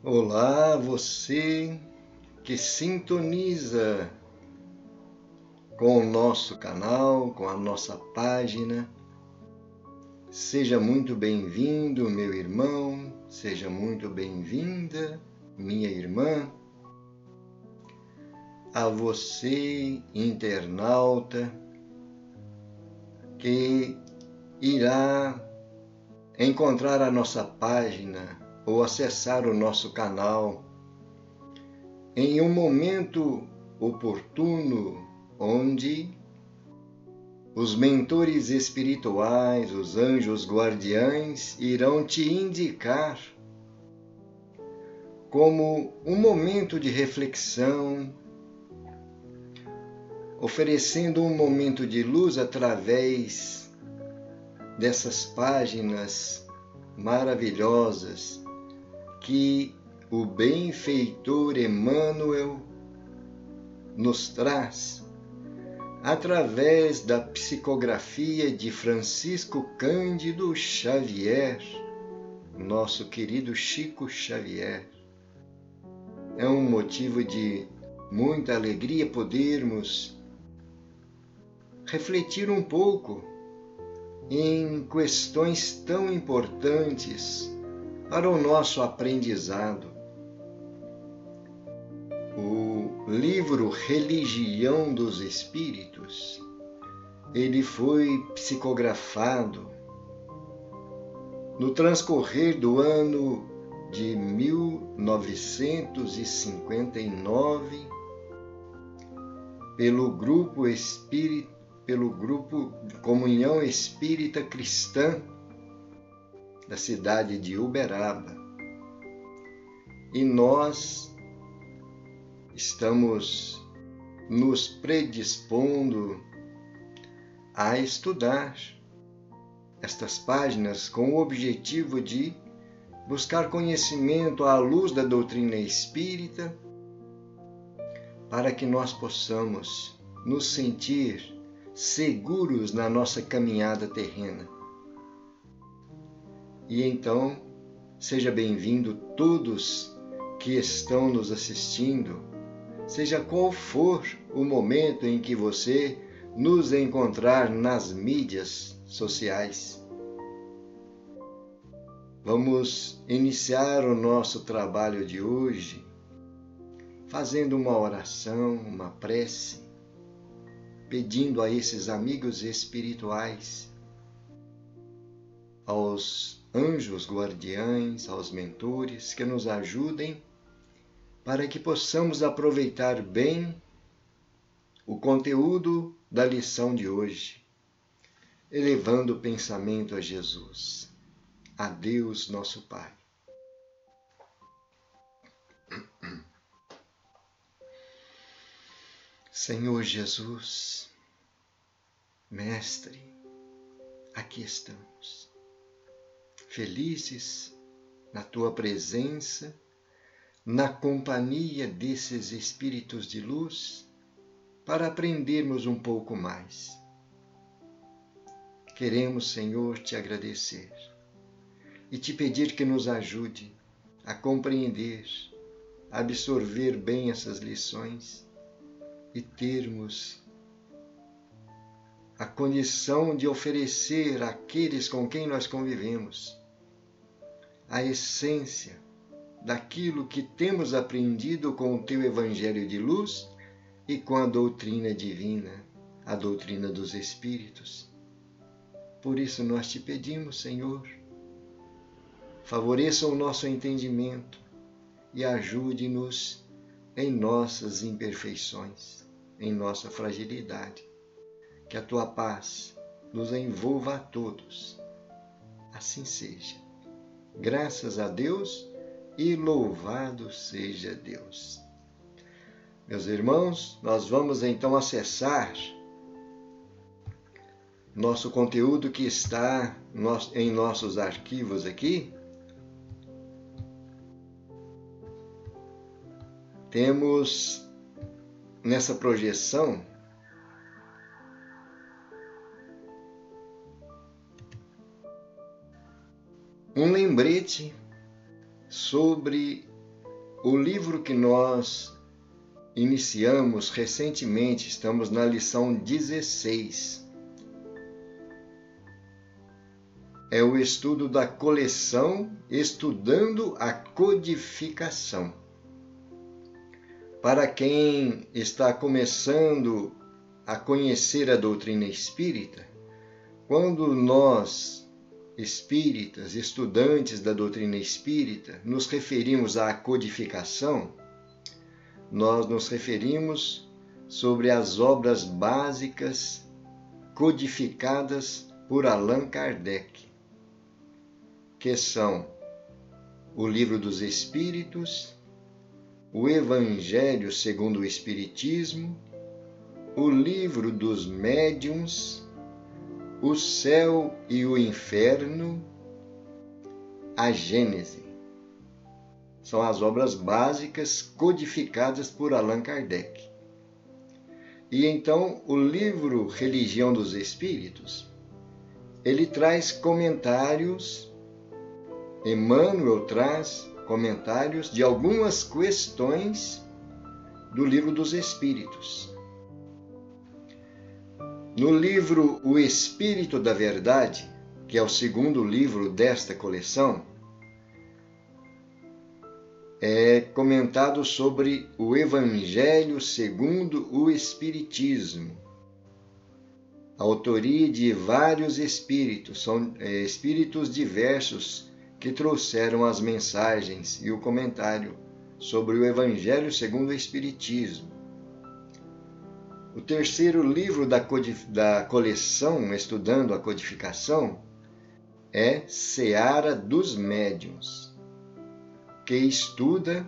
Olá, você que sintoniza com o nosso canal, com a nossa página. Seja muito bem-vindo, meu irmão, seja muito bem-vinda, minha irmã. A você, internauta, que irá encontrar a nossa página ou acessar o nosso canal em um momento oportuno, onde os mentores espirituais, os anjos guardiães, irão te indicar como um momento de reflexão, oferecendo um momento de luz através dessas páginas maravilhosas que o benfeitor Emmanuel nos traz através da psicografia de Francisco Cândido Xavier, nosso querido Chico Xavier. É um motivo de muita alegria podermos refletir um pouco em questões tão importantes para o nosso aprendizado. O livro Religião dos Espíritos, ele foi psicografado no transcorrer do ano de 1959 pelo grupo Comunhão Espírita Cristã da cidade de Uberaba. E nós estamos nos predispondo a estudar estas páginas com o objetivo de buscar conhecimento à luz da doutrina espírita, para que nós possamos nos sentir seguros na nossa caminhada terrena. E então, seja bem-vindo todos que estão nos assistindo, seja qual for o momento em que você nos encontrar nas mídias sociais. Vamos iniciar o nosso trabalho de hoje fazendo uma oração, uma prece, pedindo a esses amigos espirituais, aos anjos guardiães, aos mentores, que nos ajudem para que possamos aproveitar bem o conteúdo da lição de hoje, elevando o pensamento a Jesus, a Deus nosso Pai. Senhor Jesus, Mestre, aqui estamos, felizes na Tua presença, na companhia desses espíritos de luz, para aprendermos um pouco mais. Queremos, Senhor, Te agradecer e Te pedir que nos ajude a compreender, a absorver bem essas lições e termos a condição de oferecer àqueles com quem nós convivemos a essência daquilo que temos aprendido com o Teu Evangelho de luz e com a doutrina divina, a doutrina dos Espíritos. Por isso nós Te pedimos, Senhor, favoreça o nosso entendimento e ajude-nos em nossas imperfeições, em nossa fragilidade. Que a Tua paz nos envolva a todos. Assim seja. Graças a Deus e louvado seja Deus. Meus irmãos, nós vamos então acessar nosso conteúdo que está em nossos arquivos aqui. Temos nessa projeção um lembrete sobre o livro que nós iniciamos recentemente, estamos na lição 16. É o estudo da coleção, estudando a codificação. Para quem está começando a conhecer a doutrina espírita, quando nós, espíritas, estudantes da doutrina espírita, nos referimos à codificação, nós nos referimos sobre as obras básicas codificadas por Allan Kardec, que são o Livro dos Espíritos, o Evangelho segundo o Espiritismo, o Livro dos Médiuns, o Céu e o Inferno, a Gênese. São as obras básicas codificadas por Allan Kardec. E então o livro Religião dos Espíritos, ele traz comentários, Emmanuel traz comentários de algumas questões do Livro dos Espíritos. No livro O Espírito da Verdade, que é o segundo livro desta coleção, é comentado sobre o Evangelho segundo o Espiritismo. A autoria de vários espíritos, são espíritos diversos que trouxeram as mensagens e o comentário sobre o Evangelho segundo o Espiritismo. O terceiro livro da coleção, estudando a codificação, é Seara dos Médiuns, que estuda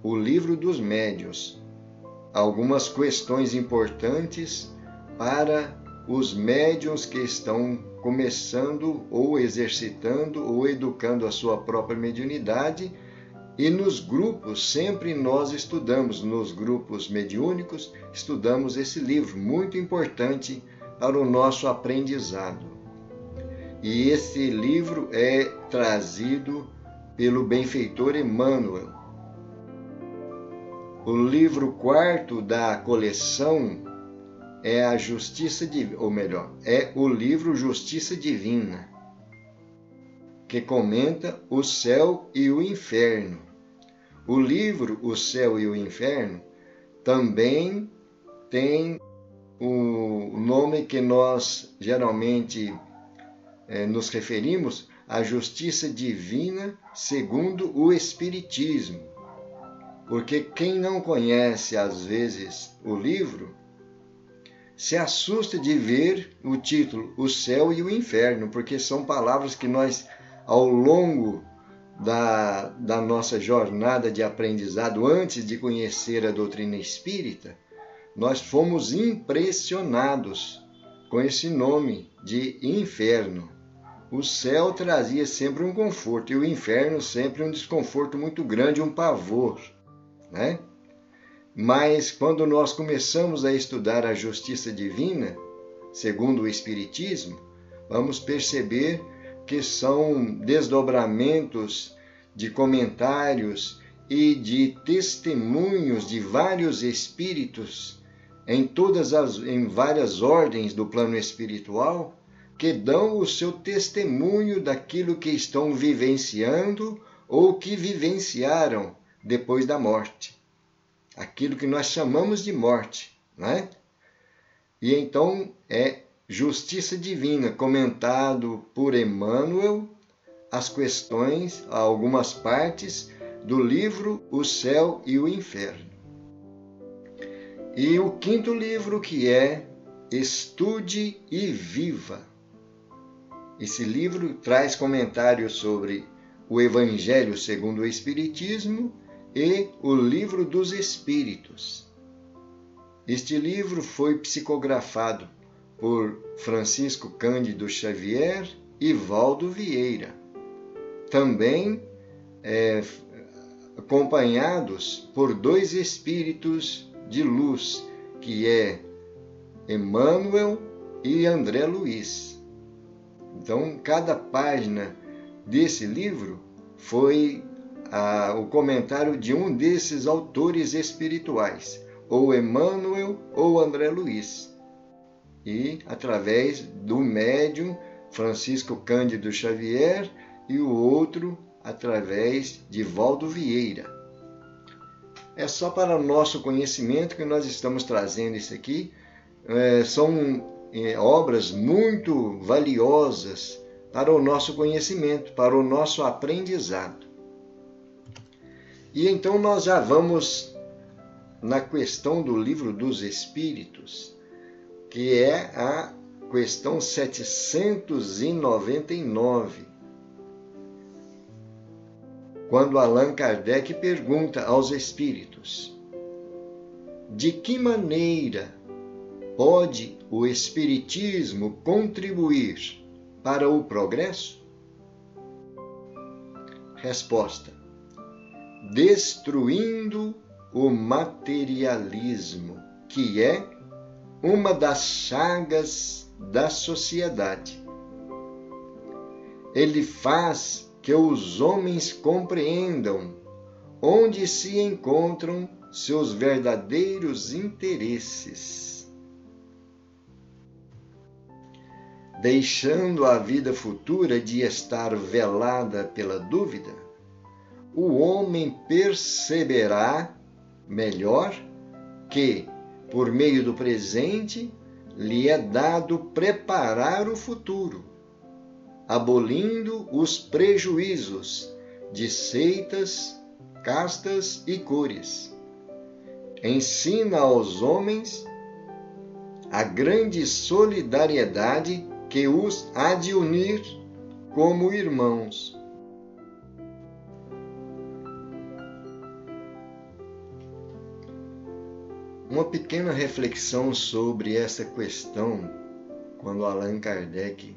o Livro dos Médiuns, algumas questões importantes para os médiuns que estão começando ou exercitando ou educando a sua própria mediunidade. E nos grupos, sempre nós estudamos, nos grupos mediúnicos, estudamos esse livro, muito importante para o nosso aprendizado. E esse livro é trazido pelo benfeitor Emmanuel. O livro quarto da coleção é a Justiça Divina, ou melhor, é o livro Justiça Divina, que comenta o céu e o inferno. O livro O Céu e o Inferno também tem o nome que nós geralmente nos referimos, a Justiça Divina segundo o Espiritismo. Porque quem não conhece, às vezes, o livro, se assusta de ver o título, O Céu e o Inferno, porque são palavras que nós, ao longo da nossa jornada de aprendizado, antes de conhecer a doutrina espírita, nós fomos impressionados com esse nome de inferno. O céu trazia sempre um conforto e o inferno sempre um desconforto muito grande, um pavor, né? Mas quando nós começamos a estudar a justiça divina, segundo o Espiritismo, vamos perceber que são desdobramentos de comentários e de testemunhos de vários espíritos em várias ordens do plano espiritual, que dão o seu testemunho daquilo que estão vivenciando ou que vivenciaram depois da morte. Aquilo que nós chamamos de morte, né? E então é Justiça Divina, comentado por Emmanuel, as questões, algumas partes do livro O Céu e o Inferno. E o quinto livro, que é Estude e Viva. Esse livro traz comentários sobre o Evangelho segundo o Espiritismo e o Livro dos Espíritos. Este livro foi psicografado por Francisco Cândido Xavier e Valdo Vieira, também acompanhados por dois espíritos de luz, que é Emmanuel e André Luiz. Então, cada página desse livro foi o comentário de um desses autores espirituais, ou Emmanuel ou André Luiz, e através do médium Francisco Cândido Xavier e o outro através de Valdo Vieira. É só para o nosso conhecimento que nós estamos trazendo isso aqui. São obras muito valiosas para o nosso conhecimento, para o nosso aprendizado. E então nós já vamos na questão do Livro dos Espíritos, que é a questão 799, quando Allan Kardec pergunta aos espíritos: de que maneira pode o Espiritismo contribuir para o progresso? Resposta: destruindo o materialismo, que é uma das chagas da sociedade. Ele faz que os homens compreendam onde se encontram seus verdadeiros interesses, deixando a vida futura de estar velada pela dúvida. O homem perceberá melhor que, por meio do presente, lhe é dado preparar o futuro, abolindo os prejuízos de seitas, castas e cores. Ensina aos homens a grande solidariedade que os há de unir como irmãos. Uma pequena reflexão sobre essa questão, quando Allan Kardec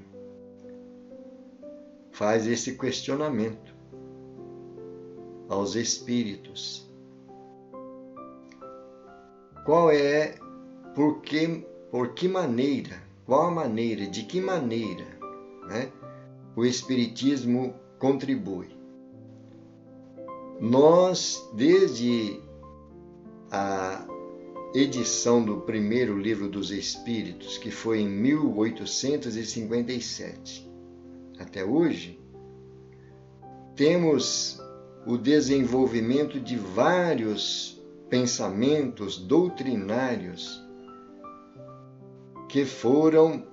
faz esse questionamento aos espíritos. Qual é, por que maneira, qual a maneira, de que maneira, né, o Espiritismo contribui? Nós, desde a edição do primeiro Livro dos Espíritos, que foi em 1857, até hoje, temos o desenvolvimento de vários pensamentos doutrinários que foram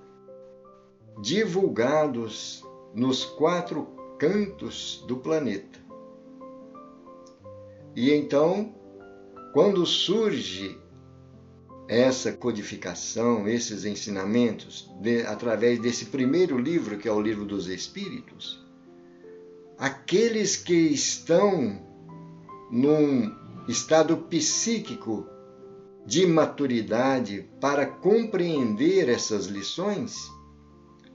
divulgados nos 4 cantos do planeta. E então, quando surge essa codificação, esses ensinamentos, através desse primeiro livro, que é o Livro dos Espíritos, aqueles que estão num estado psíquico de maturidade para compreender essas lições,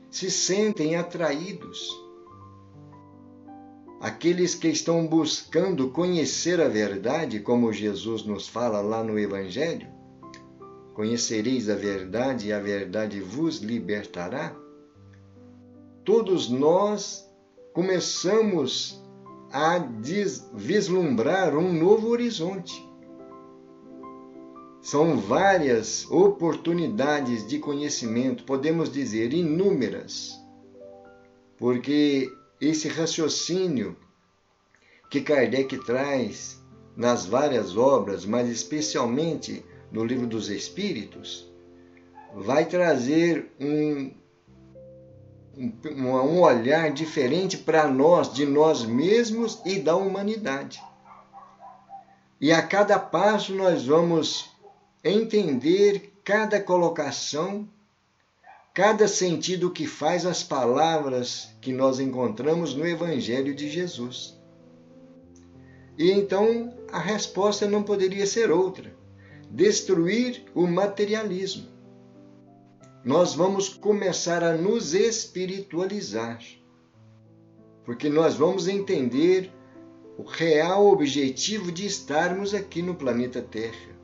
se sentem atraídos. Aqueles que estão buscando conhecer a verdade, como Jesus nos fala lá no Evangelho, conhecereis a verdade e a verdade vos libertará. Todos nós começamos a vislumbrar um novo horizonte. São várias oportunidades de conhecimento, podemos dizer inúmeras, porque esse raciocínio que Kardec traz nas várias obras, mas especialmente no Livro dos Espíritos, vai trazer um olhar diferente para nós, de nós mesmos e da humanidade. E a cada passo nós vamos entender cada colocação, cada sentido que faz as palavras que nós encontramos no Evangelho de Jesus. E então a resposta não poderia ser outra: destruir o materialismo. Nós vamos começar a nos espiritualizar, porque nós vamos entender o real objetivo de estarmos aqui no planeta Terra,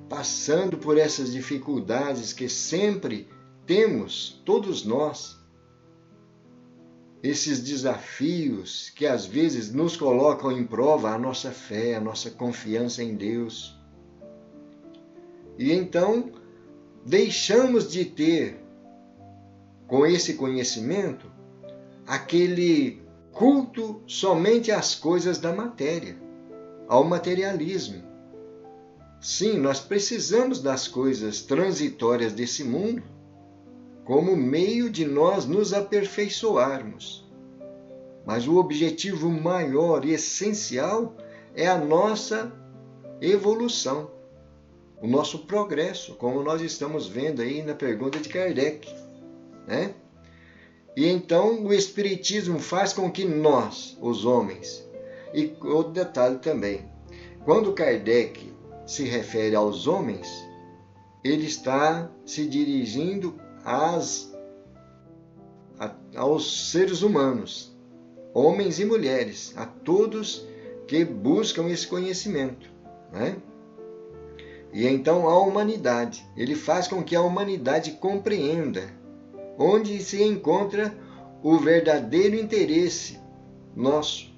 passando por essas dificuldades que sempre temos, todos nós. esses desafios que às vezes nos colocam em prova a nossa fé, a nossa confiança em Deus. E então deixamos de ter, com esse conhecimento, aquele culto somente às coisas da matéria, ao materialismo. Sim, nós precisamos das coisas transitórias desse mundo como meio de nós nos aperfeiçoarmos. Mas o objetivo maior e essencial é a nossa evolução, o nosso progresso, como nós estamos vendo aí na pergunta de Kardec, né? E então o Espiritismo faz com que nós, os homens, e outro detalhe também, quando Kardec se refere aos homens, ele está se dirigindo aos seres humanos, homens e mulheres, a todos que buscam esse conhecimento, né? E então a humanidade, ele faz com que a humanidade compreenda onde se encontra o verdadeiro interesse nosso,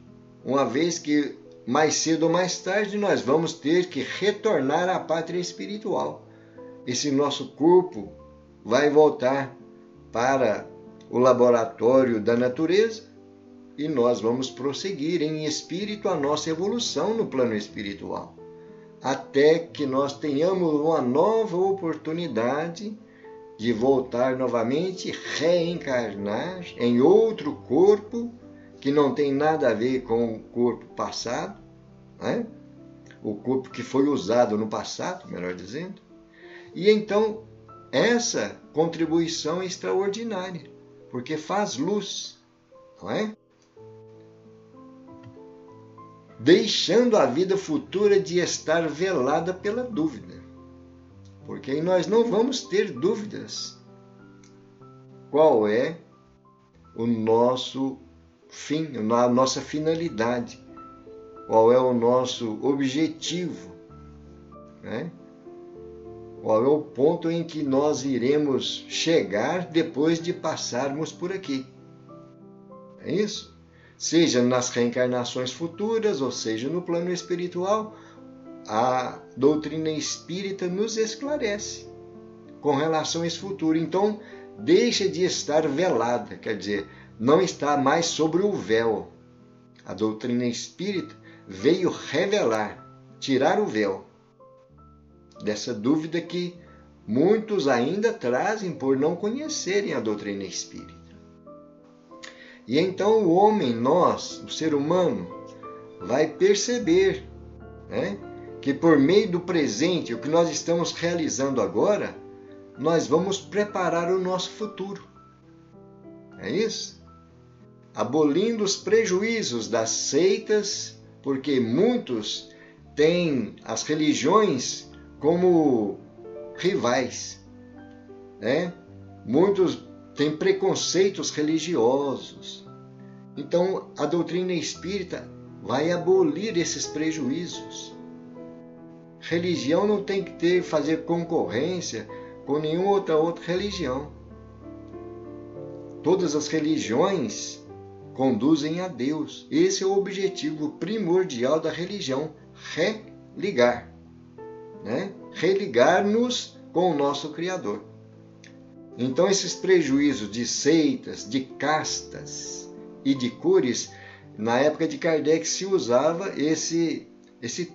uma vez que mais cedo ou mais tarde nós vamos ter que retornar à pátria espiritual. Esse nosso corpo vai voltar para o laboratório da natureza e nós vamos prosseguir em espírito a nossa evolução no plano espiritual, até que nós tenhamos uma nova oportunidade de voltar novamente, reencarnar em outro corpo que não tem nada a ver com o corpo passado, né? O corpo que foi usado no passado, melhor dizendo. E então essa contribuição é extraordinária, porque faz luz, não é? Deixando a vida futura de estar velada pela dúvida, porque aí nós não vamos ter dúvidas qual é o nosso fim, a nossa finalidade, qual é o nosso objetivo, né? Qual é o ponto em que nós iremos chegar depois de passarmos por aqui. É isso? Seja nas reencarnações futuras, ou seja no plano espiritual, a doutrina espírita nos esclarece com relação a esse futuro. Então, deixa de estar velada, quer dizer, não está mais sobre o véu. A doutrina espírita veio revelar, tirar o véu dessa dúvida que muitos ainda trazem por não conhecerem a doutrina espírita. E então o homem, nós, o ser humano, vai perceber, né, que por meio do presente, o que nós estamos realizando agora, nós vamos preparar o nosso futuro. É isso? Abolindo os prejuízos das seitas, porque muitos têm as religiões como rivais, né? Muitos têm preconceitos religiosos. Então, a doutrina espírita vai abolir esses prejuízos. Religião não tem que fazer concorrência com nenhuma outra religião. Todas as religiões conduzem a Deus. Esse é o objetivo primordial da religião, religar, né? Religar-nos com o nosso Criador. Então, esses prejuízos de seitas, de castas e de cores, na época de Kardec se usava esse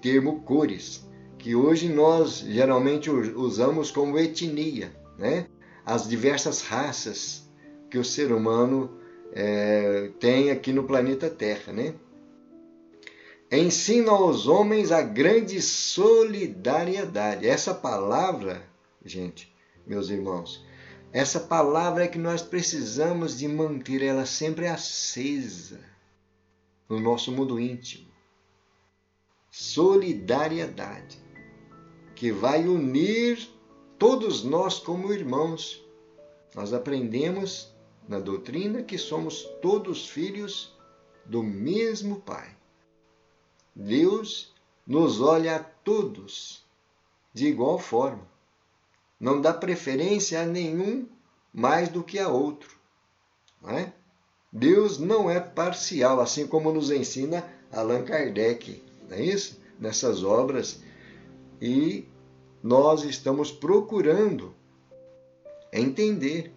termo cores, que hoje nós geralmente usamos como etnia, né? As diversas raças que o ser humano tem aqui no planeta Terra, né? Ensina aos homens a grande solidariedade. Essa palavra, gente, meus irmãos, essa palavra é que nós precisamos de manter ela sempre acesa no nosso mundo íntimo. Solidariedade, que vai unir todos nós como irmãos. Nós aprendemos na doutrina que somos todos filhos do mesmo Pai. Deus nos olha a todos de igual forma. Não dá preferência a nenhum mais do que a outro, não é? Deus não é parcial, assim como nos ensina Allan Kardec, não é isso? Nessas obras. E nós estamos procurando entender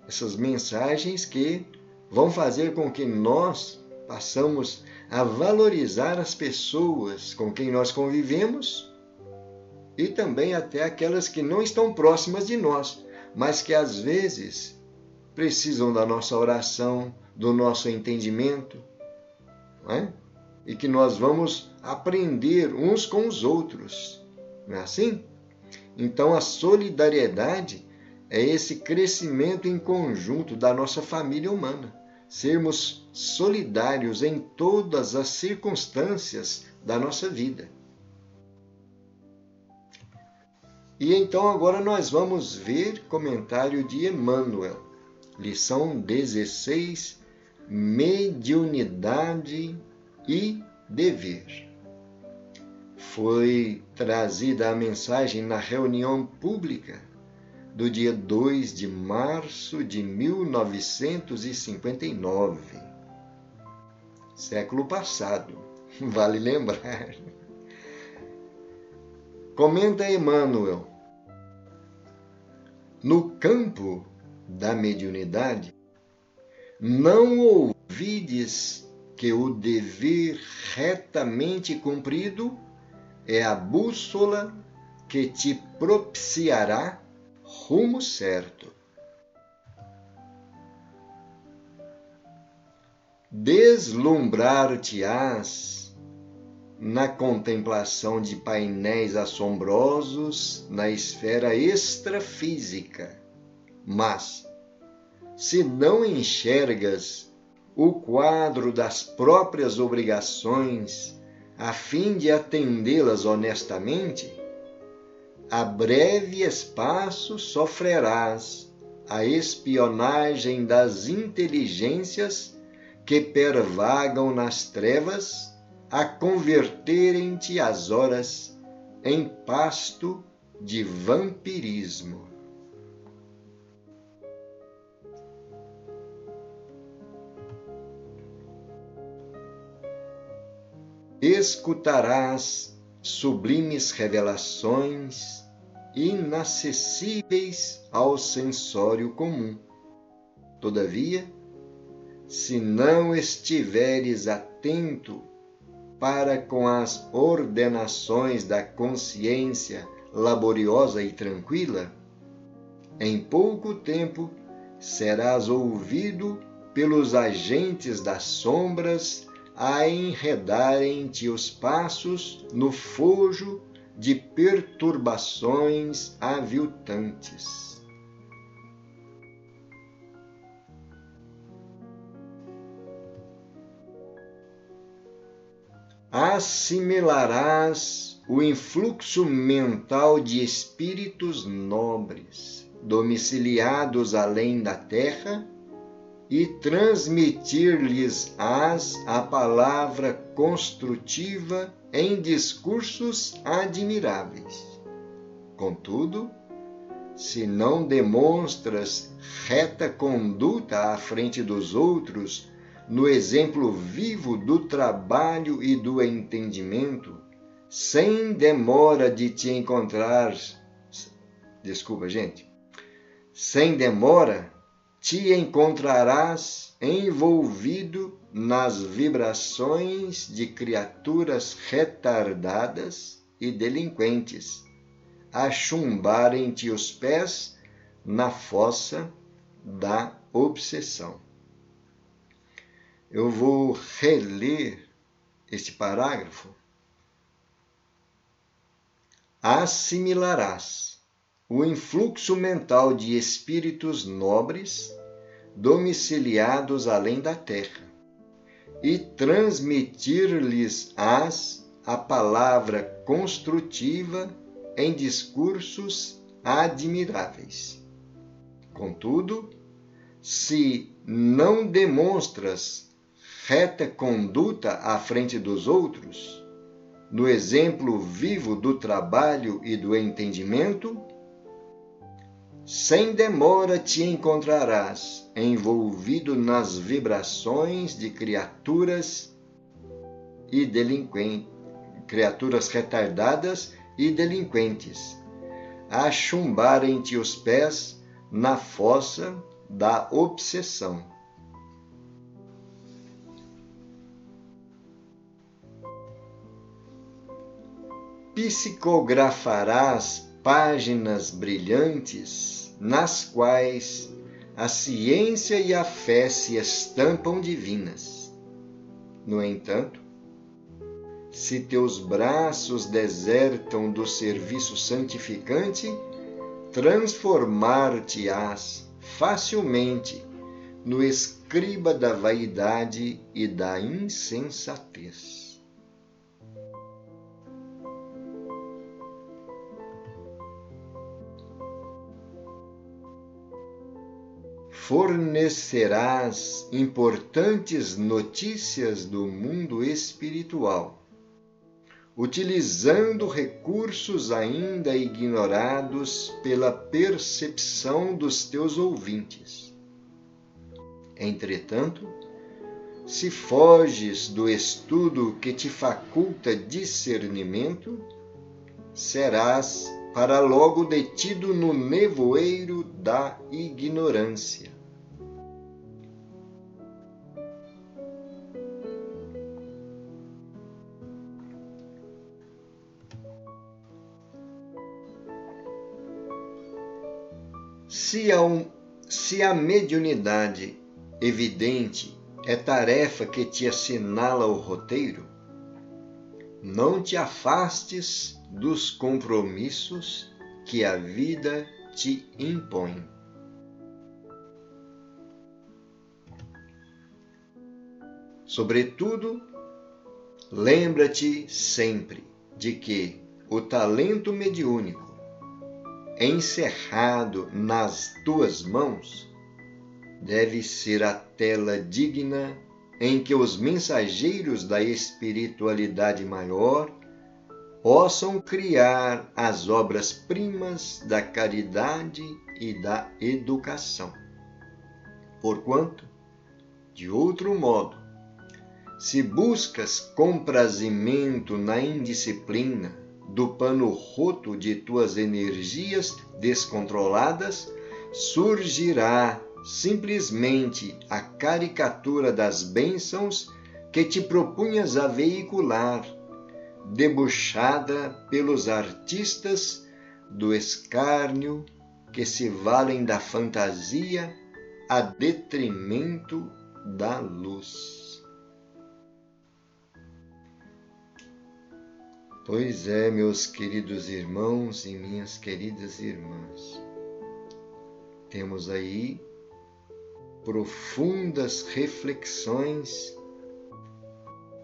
essas mensagens que vão fazer com que nós passamos a valorizar as pessoas com quem nós convivemos e também até aquelas que não estão próximas de nós, mas que às vezes precisam da nossa oração, do nosso entendimento, não é? E que nós vamos aprender uns com os outros, não é assim? Então a solidariedade é esse crescimento em conjunto da nossa família humana, sermos solidários em todas as circunstâncias da nossa vida. E então agora nós vamos ver comentário de Emmanuel, lição 16, mediunidade e dever. Foi trazida a mensagem na reunião pública do dia 2 de março de 1959, século passado, vale lembrar. Comenta Emmanuel: no campo da mediunidade, não ouvides que o dever retamente cumprido é a bússola que te propiciará rumo certo. Deslumbrar-te-ás na contemplação de painéis assombrosos na esfera extrafísica, mas, se não enxergas o quadro das próprias obrigações a fim de atendê-las honestamente, a breve espaço sofrerás a espionagem das inteligências que pervagam nas trevas a converterem-te as horas em pasto de vampirismo. Escutarás sublimes revelações inacessíveis ao sensório comum. Todavia, se não estiveres atento para com as ordenações da consciência laboriosa e tranquila, em pouco tempo serás ouvido pelos agentes das sombras a enredarem-te os passos no fojo de perturbações aviltantes. Assimilarás o influxo mental de espíritos nobres, domiciliados além da terra, e transmitir-lhes-ás a palavra construtiva em discursos admiráveis. Contudo, se não demonstras reta conduta à frente dos outros, no exemplo vivo do trabalho e do entendimento, sem demora de te encontrar... Sem demora, te encontrarás envolvido nas vibrações de criaturas retardadas e delinquentes, a chumbarem-te os pés na fossa da obsessão. Eu vou reler este parágrafo. Assimilarás o influxo mental de espíritos nobres, domiciliados além da terra, e transmitir-lhes-ás a palavra construtiva em discursos admiráveis. Contudo, se não demonstras reta conduta à frente dos outros, no exemplo vivo do trabalho e do entendimento, sem demora te encontrarás envolvido nas vibrações de criaturas retardadas e delinquentes, a chumbarem-te os pés na fossa da obsessão. Psicografarás páginas brilhantes nas quais a ciência e a fé se estampam divinas. No entanto, se teus braços desertam do serviço santificante, transformar-te-ás facilmente no escriba da vaidade e da insensatez. Fornecerás importantes notícias do mundo espiritual, utilizando recursos ainda ignorados pela percepção dos teus ouvintes. Entretanto, se foges do estudo que te faculta discernimento, serás para logo detido no nevoeiro da ignorância. Se a mediunidade evidente é tarefa que te assinala o roteiro, não te afastes dos compromissos que a vida te impõe. Sobretudo, lembra-te sempre de que o talento mediúnico, encerrado nas tuas mãos, deve ser a tela digna em que os mensageiros da espiritualidade maior possam criar as obras-primas da caridade e da educação. Porquanto, de outro modo, se buscas comprazimento na indisciplina do pano roto de tuas energias descontroladas, surgirá simplesmente a caricatura das bênçãos que te propunhas a veicular, debuxada pelos artistas do escárnio que se valem da fantasia a detrimento da luz. Pois é, meus queridos irmãos e minhas queridas irmãs, temos aí profundas reflexões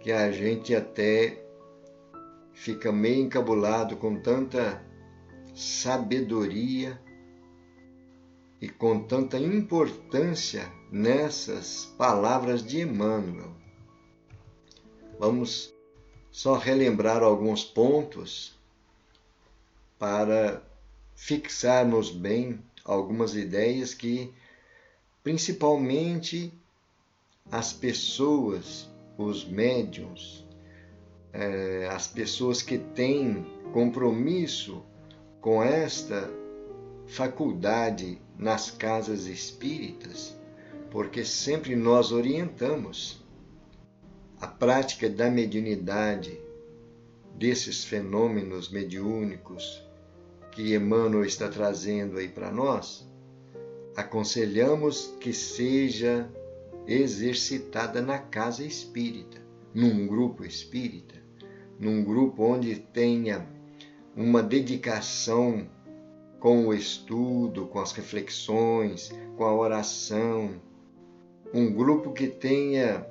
que a gente até fica meio encabulado com tanta sabedoria e com tanta importância nessas palavras de Emmanuel. Vamos só relembrar alguns pontos para fixarmos bem algumas ideias que, principalmente, as pessoas, os médiuns, as pessoas que têm compromisso com esta faculdade nas casas espíritas, porque sempre nós orientamos a prática da mediunidade, desses fenômenos mediúnicos que Emmanuel está trazendo aí para nós, aconselhamos que seja exercitada na casa espírita, num grupo espírita, num grupo onde tenha uma dedicação com o estudo, com as reflexões, com a oração, um grupo que tenha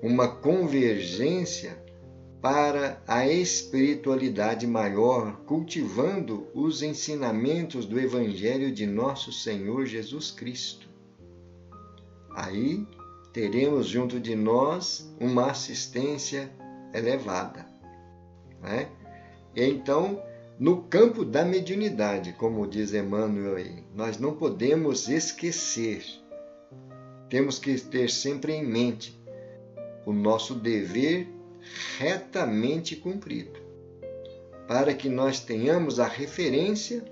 uma convergência para a espiritualidade maior, cultivando os ensinamentos do Evangelho de nosso Senhor Jesus Cristo. Aí teremos junto de nós uma assistência elevada, né? E então No campo da mediunidade, como diz Emmanuel aí, nós não podemos esquecer, temos que ter sempre em mente o nosso dever retamente cumprido, para que nós tenhamos a referência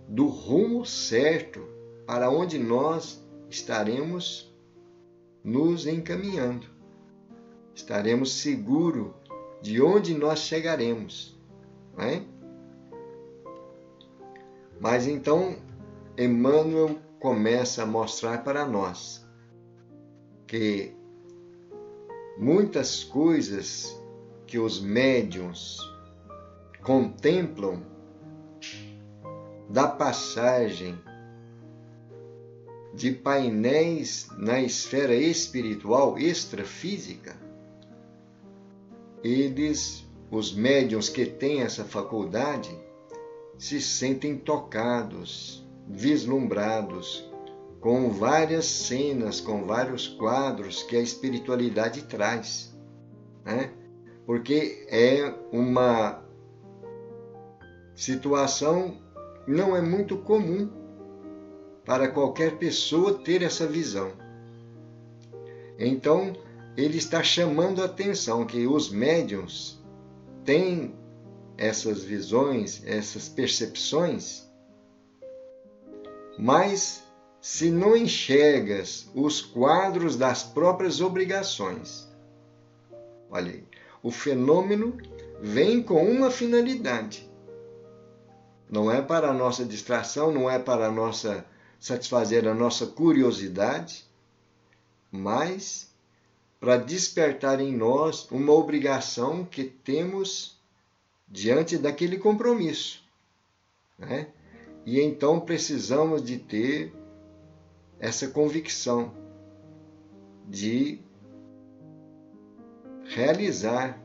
do rumo certo para onde nós estaremos nos encaminhando. Estaremos seguros de onde nós chegaremos, não é? Mas então, Emmanuel começa a mostrar para nós que muitas coisas que os médiuns contemplam da passagem de painéis na esfera espiritual extrafísica, os médiuns que têm essa faculdade, se sentem tocados, vislumbrados, com várias cenas, com vários quadros que a espiritualidade traz, né? Porque é uma situação que não é muito comum para qualquer pessoa ter essa visão. Então, ele está chamando a atenção que os médiuns têm essas visões, essas percepções, mas se não enxergas os quadros das próprias obrigações, olha aí, o fenômeno vem com uma finalidade. Não é para a nossa distração, não é para satisfazer a nossa curiosidade, mas para despertar em nós uma obrigação que temos diante daquele compromisso, né? E então precisamos de ter essa convicção de realizar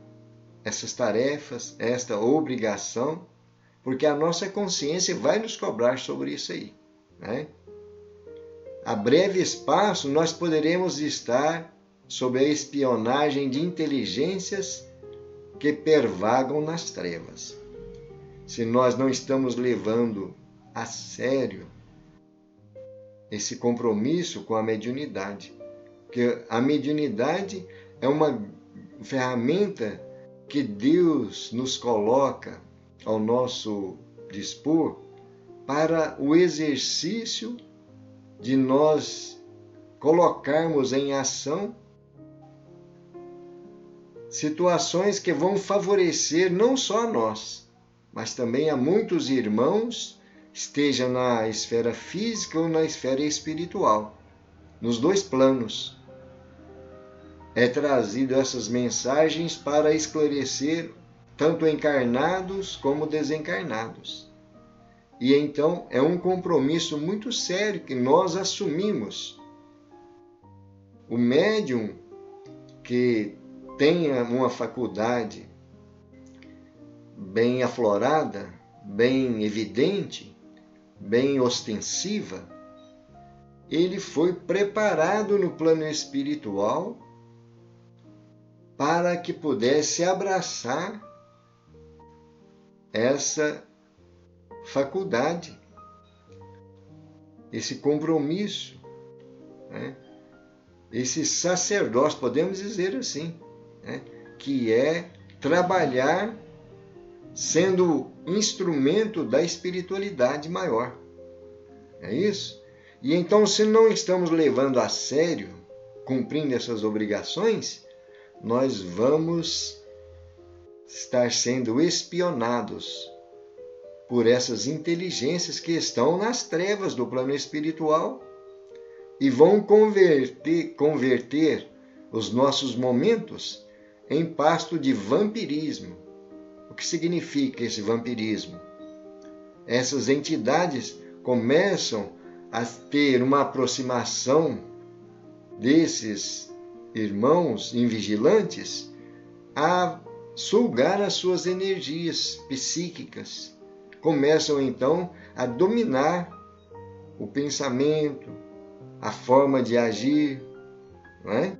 essas tarefas, esta obrigação, porque a nossa consciência vai nos cobrar sobre isso aí, né? A breve espaço nós poderemos estar sob a espionagem de inteligências que pervagam nas trevas. Se nós não estamos levando a sério esse compromisso com a mediunidade, porque a mediunidade é uma ferramenta que Deus nos coloca ao nosso dispor para o exercício de nós colocarmos em ação situações que vão favorecer não só a nós, mas também a muitos irmãos, esteja na esfera física ou na esfera espiritual, nos dois planos. É trazido essas mensagens para esclarecer tanto encarnados como desencarnados. E então é um compromisso muito sério que nós assumimos. O médium que tenha uma faculdade bem aflorada, bem evidente, bem ostensiva, ele foi preparado no plano espiritual para que pudesse abraçar essa faculdade, esse compromisso, né? Esse sacerdócio, podemos dizer assim, né? Que é trabalhar sendo instrumento da espiritualidade maior. É isso? E então, se não estamos levando a sério, cumprindo essas obrigações, nós vamos estar sendo espionados por essas inteligências que estão nas trevas do plano espiritual e vão converter os nossos momentos em pasto de vampirismo. O que significa esse vampirismo? Essas entidades começam a ter uma aproximação desses irmãos invigilantes a sugar as suas energias psíquicas. Começam então a dominar o pensamento, a forma de agir, não é?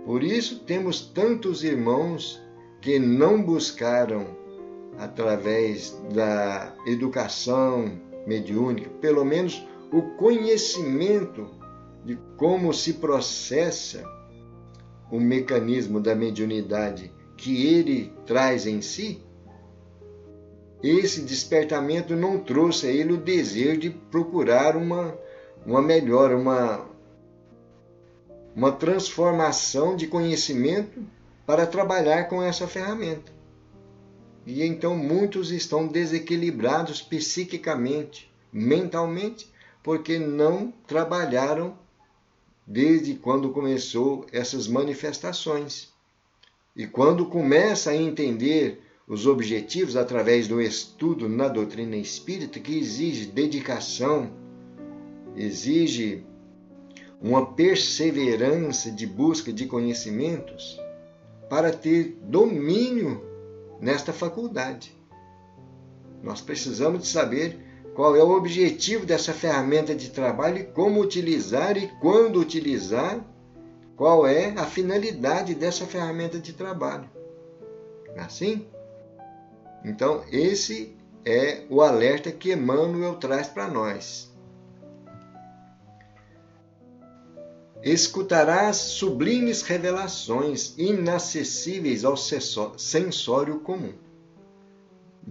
Por isso temos tantos irmãos que não buscaram através da educação mediúnica, pelo menos o conhecimento de como se processa o mecanismo da mediunidade que ele traz em si, esse despertamento não trouxe a ele o desejo de procurar uma melhora, uma transformação de conhecimento para trabalhar com essa ferramenta. E então muitos estão desequilibrados psiquicamente, mentalmente, porque não trabalharam desde quando começou essas manifestações. E quando começa a entender os objetivos através do estudo na doutrina espírita, que exige dedicação, exige uma perseverança de busca de conhecimentos para ter domínio nesta faculdade. Nós precisamos de saber qual é o objetivo dessa ferramenta de trabalho e como utilizar e quando utilizar, qual é a finalidade dessa ferramenta de trabalho. Assim? Então, esse é o alerta que Emmanuel traz para nós. Escutarás sublimes revelações inacessíveis ao sensório comum.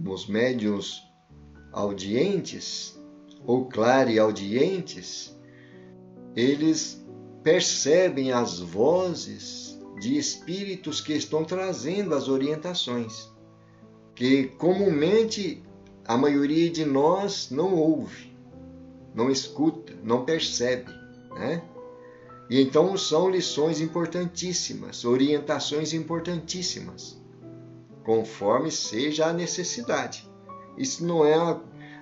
Os médiuns audientes ou clareaudientes, eles percebem as vozes de espíritos que estão trazendo as orientações, que comumente a maioria de nós não ouve, não escuta, não percebe, né? E então são lições importantíssimas, orientações importantíssimas, conforme seja a necessidade. Isso não é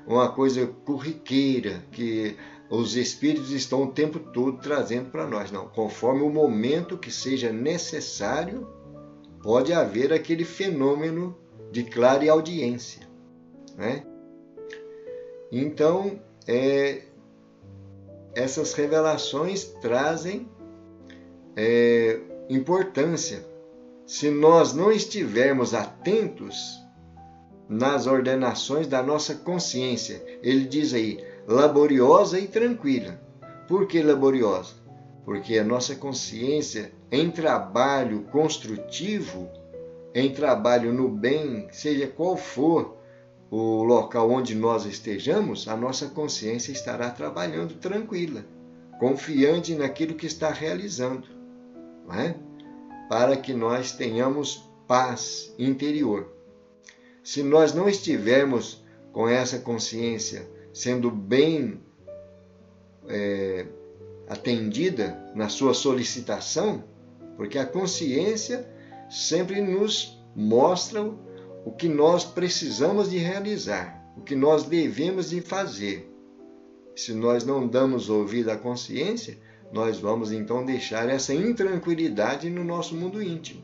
uma coisa corriqueira que os espíritos estão o tempo todo trazendo para nós, não. Conforme o momento que seja necessário, pode haver aquele fenômeno de clareaudiência, né? Então, essas revelações trazem importância. Se nós não estivermos atentos nas ordenações da nossa consciência, ele diz aí, laboriosa e tranquila. Por que laboriosa? Porque a nossa consciência, em trabalho construtivo, em trabalho no bem, seja qual for o local onde nós estejamos, a nossa consciência estará trabalhando tranquila, confiante naquilo que está realizando, não é? Para que nós tenhamos paz interior. Se nós não estivermos com essa consciência sendo bem atendida na sua solicitação, porque a consciência sempre nos mostra o que nós precisamos de realizar, o que nós devemos de fazer. Se nós não damos ouvido à consciência, nós vamos então deixar essa intranquilidade no nosso mundo íntimo.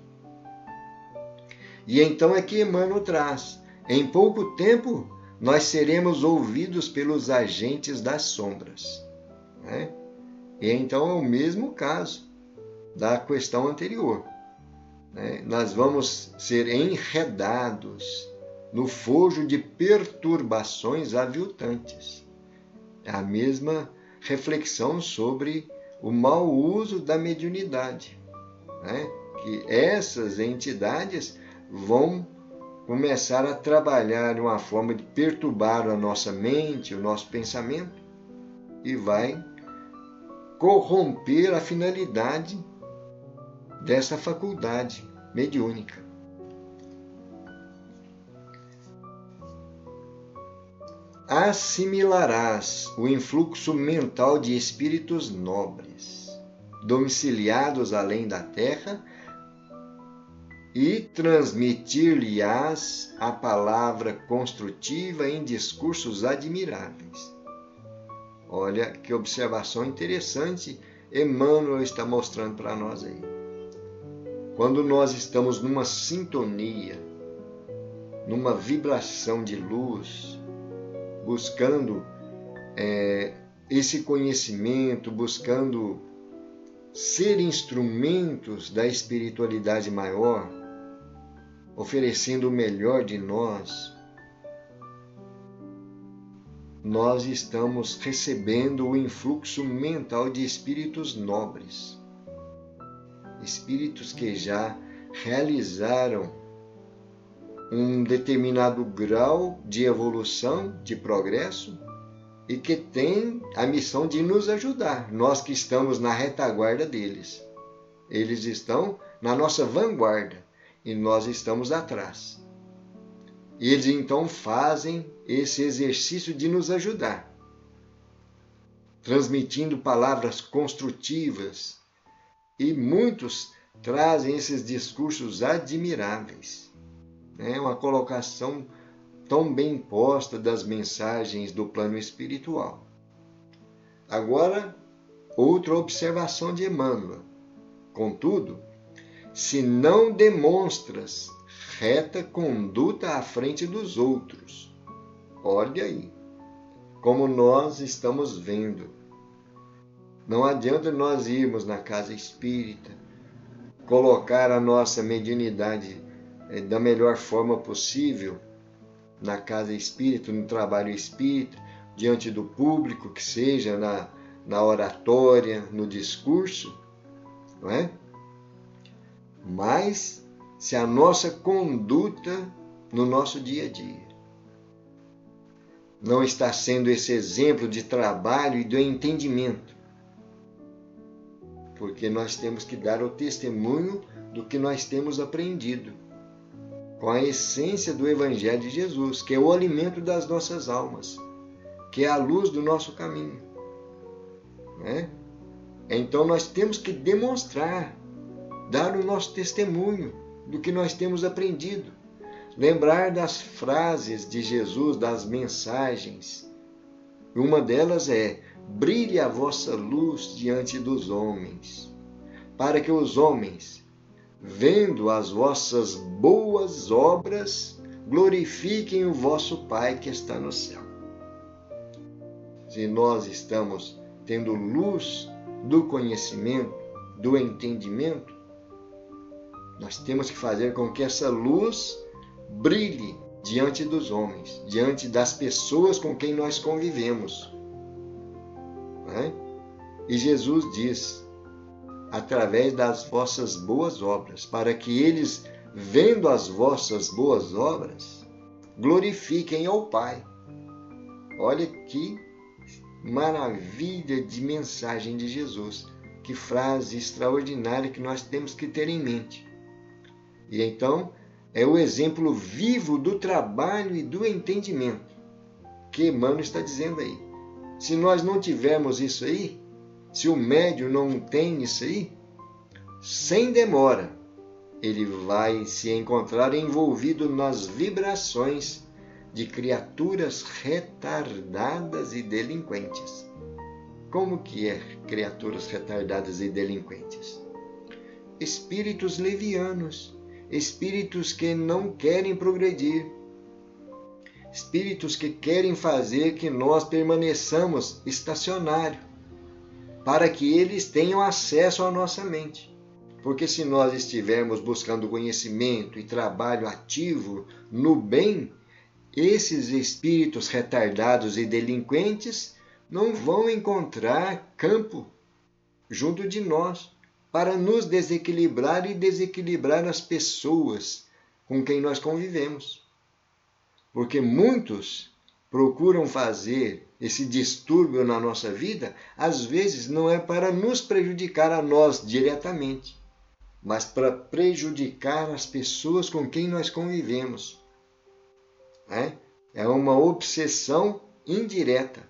E então é que Emmanuel traz, em pouco tempo nós seremos ouvidos pelos agentes das sombras, né? E então é o mesmo caso da questão anterior, né? Nós vamos ser enredados no fojo de perturbações aviltantes. É a mesma reflexão sobre o mau uso da mediunidade, né? Que essas entidades vão começar a trabalhar de uma forma de perturbar a nossa mente, o nosso pensamento, e vai corromper a finalidade dessa faculdade mediúnica. Assimilarás o influxo mental de espíritos nobres, domiciliados além da terra, e transmitir-lhe-ás a palavra construtiva em discursos admiráveis. Olha que observação interessante Emmanuel está mostrando para nós aí. Quando nós estamos numa sintonia, numa vibração de luz, buscando esse conhecimento, buscando ser instrumentos da espiritualidade maior, oferecendo o melhor de nós, nós estamos recebendo o influxo mental de espíritos nobres, espíritos que já realizaram um determinado grau de evolução, de progresso, e que têm a missão de nos ajudar, nós que estamos na retaguarda deles. Eles estão na nossa vanguarda e nós estamos atrás. E eles então fazem esse exercício de nos ajudar, transmitindo palavras construtivas, e muitos trazem esses discursos admiráveis. É uma colocação tão bem posta das mensagens do plano espiritual. Agora, outra observação de Emmanuel. Contudo, se não demonstras reta conduta à frente dos outros, olha aí, como nós estamos vendo. Não adianta nós irmos na casa espírita, colocar a nossa mediunidade da melhor forma possível na casa espírita, no trabalho espírita, diante do público, que seja na oratória, no discurso, não é? Mas se a nossa conduta no nosso dia a dia não está sendo esse exemplo de trabalho e do entendimento, porque nós temos que dar o testemunho do que nós temos aprendido, com a essência do Evangelho de Jesus, que é o alimento das nossas almas, que é a luz do nosso caminho, né? Então nós temos que demonstrar, dar o nosso testemunho do que nós temos aprendido, lembrar das frases de Jesus, das mensagens. Uma delas é: brilhe a vossa luz diante dos homens, para que os homens, vendo as vossas boas obras, glorifiquem o vosso Pai que está no céu. Se nós estamos tendo luz do conhecimento, do entendimento, nós temos que fazer com que essa luz brilhe diante dos homens, diante das pessoas com quem nós convivemos. Né? E Jesus diz: através das vossas boas obras, para que eles, vendo as vossas boas obras, glorifiquem ao Pai. Olha que maravilha de mensagem de Jesus, que frase extraordinária que nós temos que ter em mente. E então, é o exemplo vivo do trabalho e do entendimento que Emmanuel está dizendo aí. Se nós não tivermos isso aí, se o médium não tem isso aí, sem demora, ele vai se encontrar envolvido nas vibrações de criaturas retardadas e delinquentes. Como que é criaturas retardadas e delinquentes? Espíritos levianos, espíritos que não querem progredir, espíritos que querem fazer que nós permaneçamos estacionários, para que eles tenham acesso à nossa mente. Porque se nós estivermos buscando conhecimento e trabalho ativo no bem, esses espíritos retardados e delinquentes não vão encontrar campo junto de nós para nos desequilibrar e desequilibrar as pessoas com quem nós convivemos. Porque muitos procuram fazer esse distúrbio na nossa vida, às vezes não é para nos prejudicar a nós diretamente, mas para prejudicar as pessoas com quem nós convivemos. É uma obsessão indireta.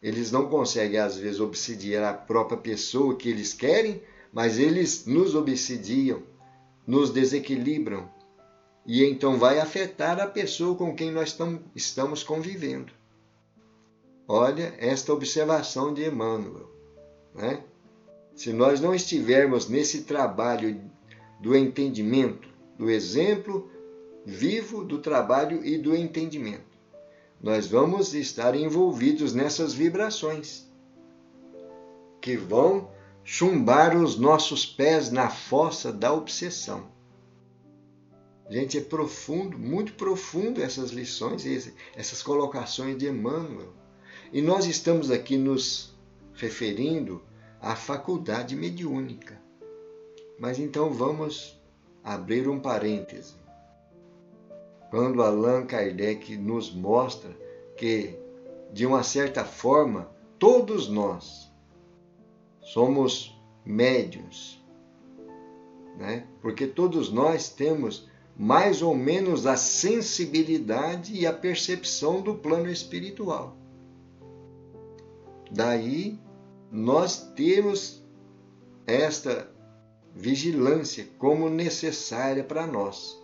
Eles não conseguem, às vezes, obsidiar a própria pessoa que eles querem, mas eles nos obsidiam, nos desequilibram, e então vai afetar a pessoa com quem nós estamos convivendo. Olha esta observação de Emmanuel. Né? Se nós não estivermos nesse trabalho do entendimento, do exemplo vivo do trabalho e do entendimento, nós vamos estar envolvidos nessas vibrações que vão chumbar os nossos pés na fossa da obsessão. Gente, é profundo, muito profundo essas lições, essas colocações de Emmanuel. E nós estamos aqui nos referindo à faculdade mediúnica. Mas então vamos abrir um parêntese. Quando Allan Kardec nos mostra que, de uma certa forma, todos nós somos médiuns, né? Porque todos nós temos mais ou menos a sensibilidade e a percepção do plano espiritual. Daí, nós temos esta vigilância como necessária para nós.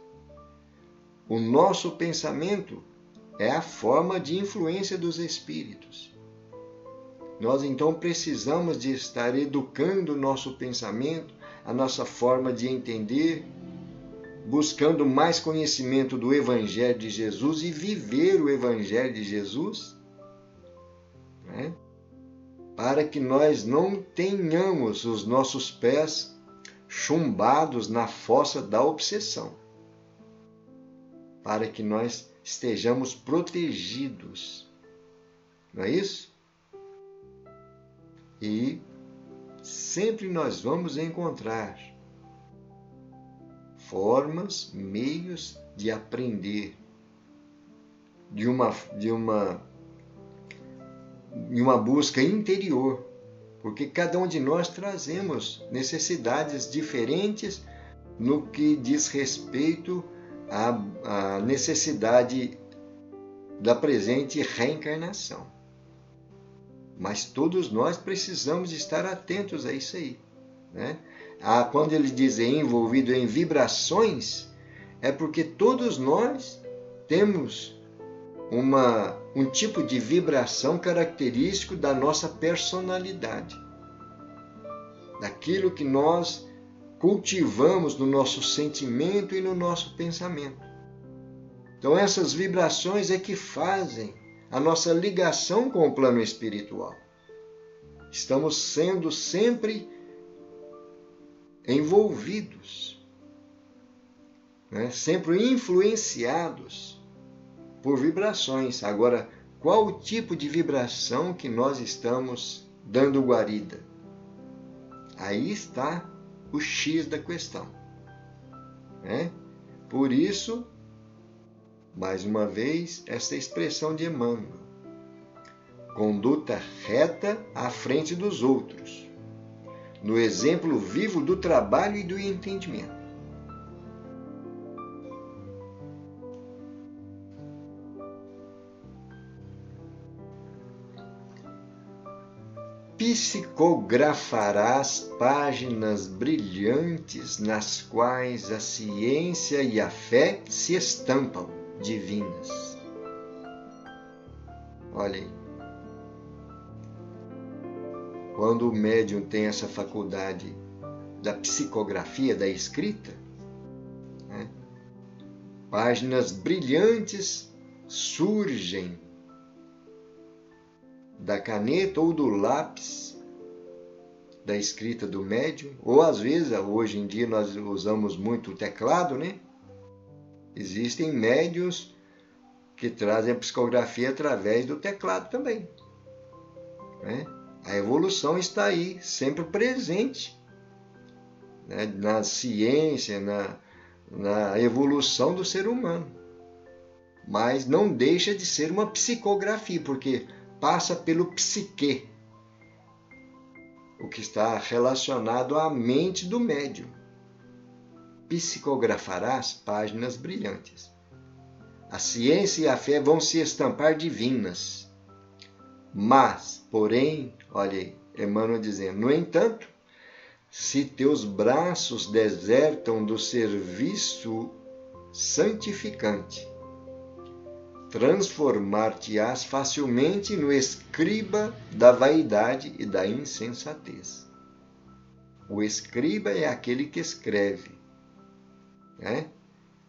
O nosso pensamento é a forma de influência dos espíritos. Nós então precisamos de estar educando o nosso pensamento, a nossa forma de entender, buscando mais conhecimento do Evangelho de Jesus e viver o Evangelho de Jesus, né? Para que nós não tenhamos os nossos pés chumbados na fossa da obsessão, para que nós estejamos protegidos. Não é isso? E sempre nós vamos encontrar formas, meios de aprender de uma busca interior, porque cada um de nós trazemos necessidades diferentes no que diz respeito à necessidade da presente reencarnação. Mas todos nós precisamos estar atentos a isso aí, né? Quando ele diz envolvido em vibrações, é porque todos nós temos um tipo de vibração característico da nossa personalidade, daquilo que nós cultivamos no nosso sentimento e no nosso pensamento. Então essas vibrações é que fazem a nossa ligação com o plano espiritual. Estamos sendo sempre envolvidos, né? Sempre influenciados por vibrações. Agora, qual o tipo de vibração que nós estamos dando guarida? Aí está o X da questão, né? Por isso, mais uma vez, essa expressão de Emmanuel: conduta reta à frente dos outros, no exemplo vivo do trabalho e do entendimento. Psicografarás páginas brilhantes nas quais a ciência e a fé se estampam divinas. Olha aí. Quando o médium tem essa faculdade da psicografia, da escrita, né, páginas brilhantes surgem da caneta ou do lápis da escrita do médium, ou às vezes, hoje em dia nós usamos muito o teclado, né? Existem médiuns que trazem a psicografia através do teclado também, né? A evolução está aí, sempre presente, né? Na ciência, na evolução do ser humano. Mas não deixa de ser uma psicografia, porque passa pelo psique, o que está relacionado à mente do médium. Psicografarás páginas brilhantes. A ciência e a fé vão se estampar divinas. Mas, porém, olha aí, Emmanuel dizendo, no entanto, se teus braços desertam do serviço santificante, transformar-te-ás facilmente no escriba da vaidade e da insensatez. O escriba é aquele que escreve, né?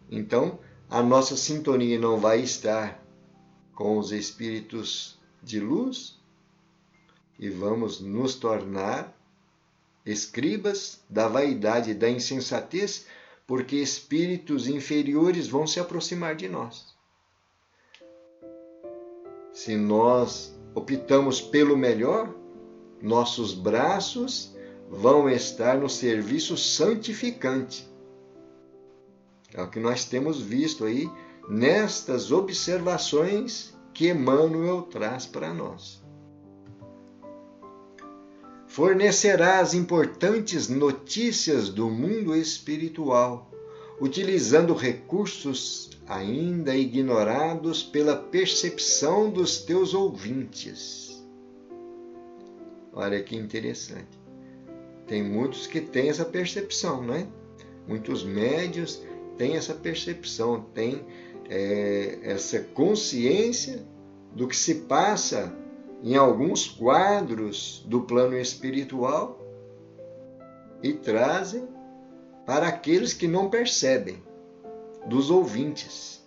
Então, a nossa sintonia não vai estar com os espíritos de luz e vamos nos tornar escribas da vaidade e da insensatez, porque espíritos inferiores vão se aproximar de nós. Se nós optamos pelo melhor, nossos braços vão estar no serviço santificante. É o que nós temos visto aí nestas observações que Emmanuel traz para nós. Fornecerá as importantes notícias do mundo espiritual, utilizando recursos ainda ignorados pela percepção dos teus ouvintes. Olha que interessante. Tem muitos que têm essa percepção, né? Muitos médiuns têm essa percepção, têm essa consciência do que se passa em alguns quadros do plano espiritual e trazem para aqueles que não percebem, dos ouvintes.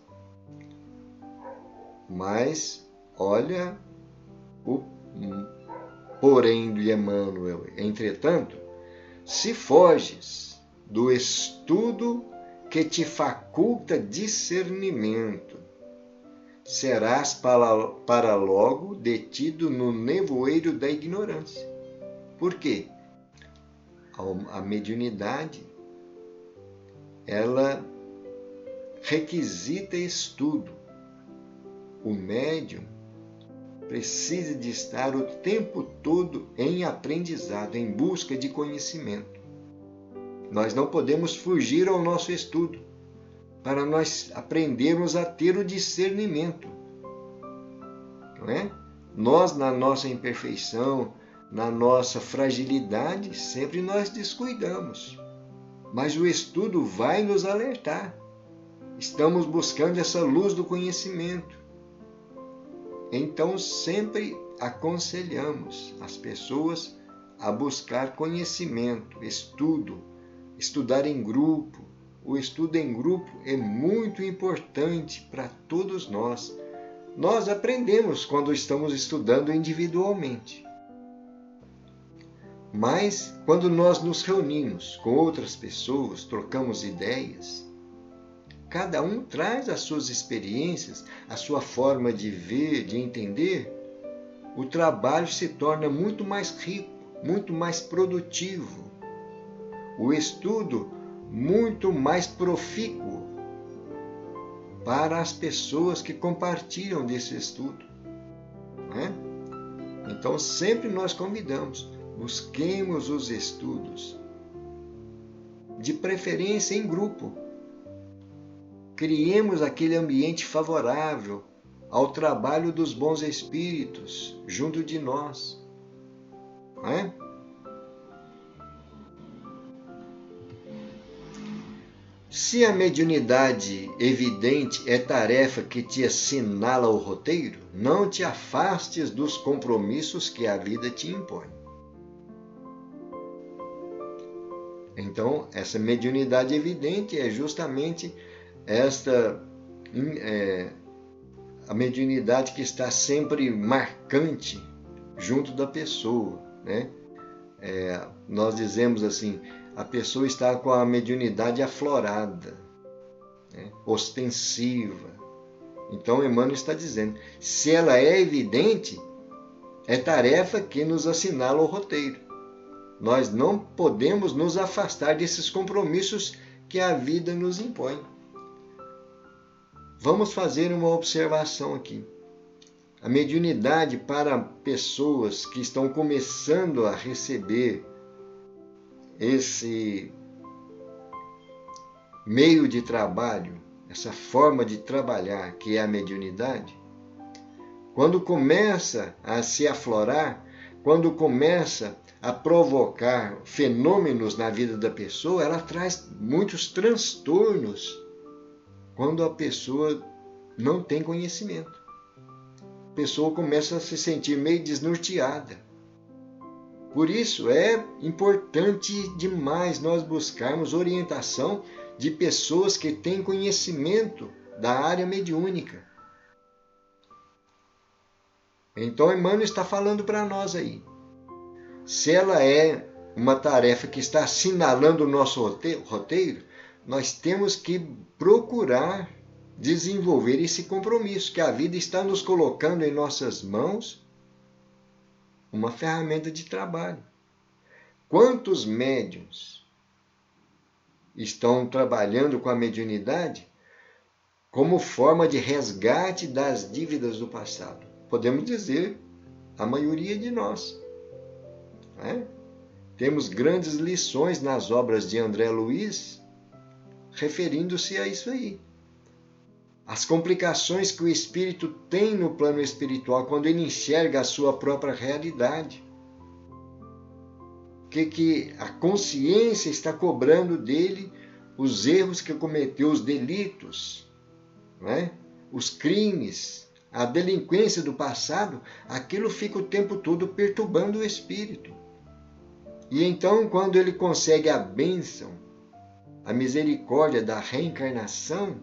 Mas, olha o porém de Emmanuel. Entretanto, se foges do estudo que te faculta discernimento, serás para logo detido no nevoeiro da ignorância. Por quê? A mediunidade, ela requisita estudo. O médium precisa de estar o tempo todo em aprendizado, em busca de conhecimento. Nós não podemos fugir ao nosso estudo para nós aprendermos a ter o discernimento. Não é? Nós, na nossa imperfeição, na nossa fragilidade, sempre nós descuidamos. Mas o estudo vai nos alertar. Estamos buscando essa luz do conhecimento. Então, sempre aconselhamos as pessoas a buscar conhecimento, estudo, estudar em grupo. O estudo em grupo é muito importante para todos nós. Nós aprendemos quando estamos estudando individualmente. Mas, quando nós nos reunimos com outras pessoas, trocamos ideias, cada um traz as suas experiências, a sua forma de ver, de entender, o trabalho se torna muito mais rico, muito mais produtivo. O estudo muito mais profícuo para as pessoas que compartilham desse estudo. Não é? Então, sempre nós convidamos, busquemos os estudos, de preferência em grupo. Criemos aquele ambiente favorável ao trabalho dos bons espíritos junto de nós. Não é? Se a mediunidade evidente é tarefa que te assinala o roteiro, não te afastes dos compromissos que a vida te impõe. Então, essa mediunidade evidente é justamente a mediunidade que está sempre marcante junto da pessoa, né? Nós dizemos assim, a pessoa está com a mediunidade aflorada, né? Ostensiva. Então, Emmanuel está dizendo, se ela é evidente, é tarefa que nos assinala o roteiro. Nós não podemos nos afastar desses compromissos que a vida nos impõe. Vamos fazer uma observação aqui. A mediunidade para pessoas que estão começando a receber esse meio de trabalho, essa forma de trabalhar que é a mediunidade, quando começa a se aflorar, quando começa a provocar fenômenos na vida da pessoa, ela traz muitos transtornos quando a pessoa não tem conhecimento. A pessoa começa a se sentir meio desnorteada. Por isso é importante demais nós buscarmos orientação de pessoas que têm conhecimento da área mediúnica. Então, Emmanuel está falando para nós aí. Se ela é uma tarefa que está assinalando o nosso roteiro, nós temos que procurar desenvolver esse compromisso, que a vida está nos colocando em nossas mãos uma ferramenta de trabalho. Quantos médiuns estão trabalhando com a mediunidade como forma de resgate das dívidas do passado? Podemos dizer, a maioria de nós. Né? Temos grandes lições nas obras de André Luiz referindo-se a isso aí. As complicações que o espírito tem no plano espiritual quando ele enxerga a sua própria realidade. Que a consciência está cobrando dele os erros que cometeu, os delitos, né? Os crimes, a delinquência do passado, aquilo fica o tempo todo perturbando o espírito. E então, quando ele consegue a bênção, a misericórdia da reencarnação,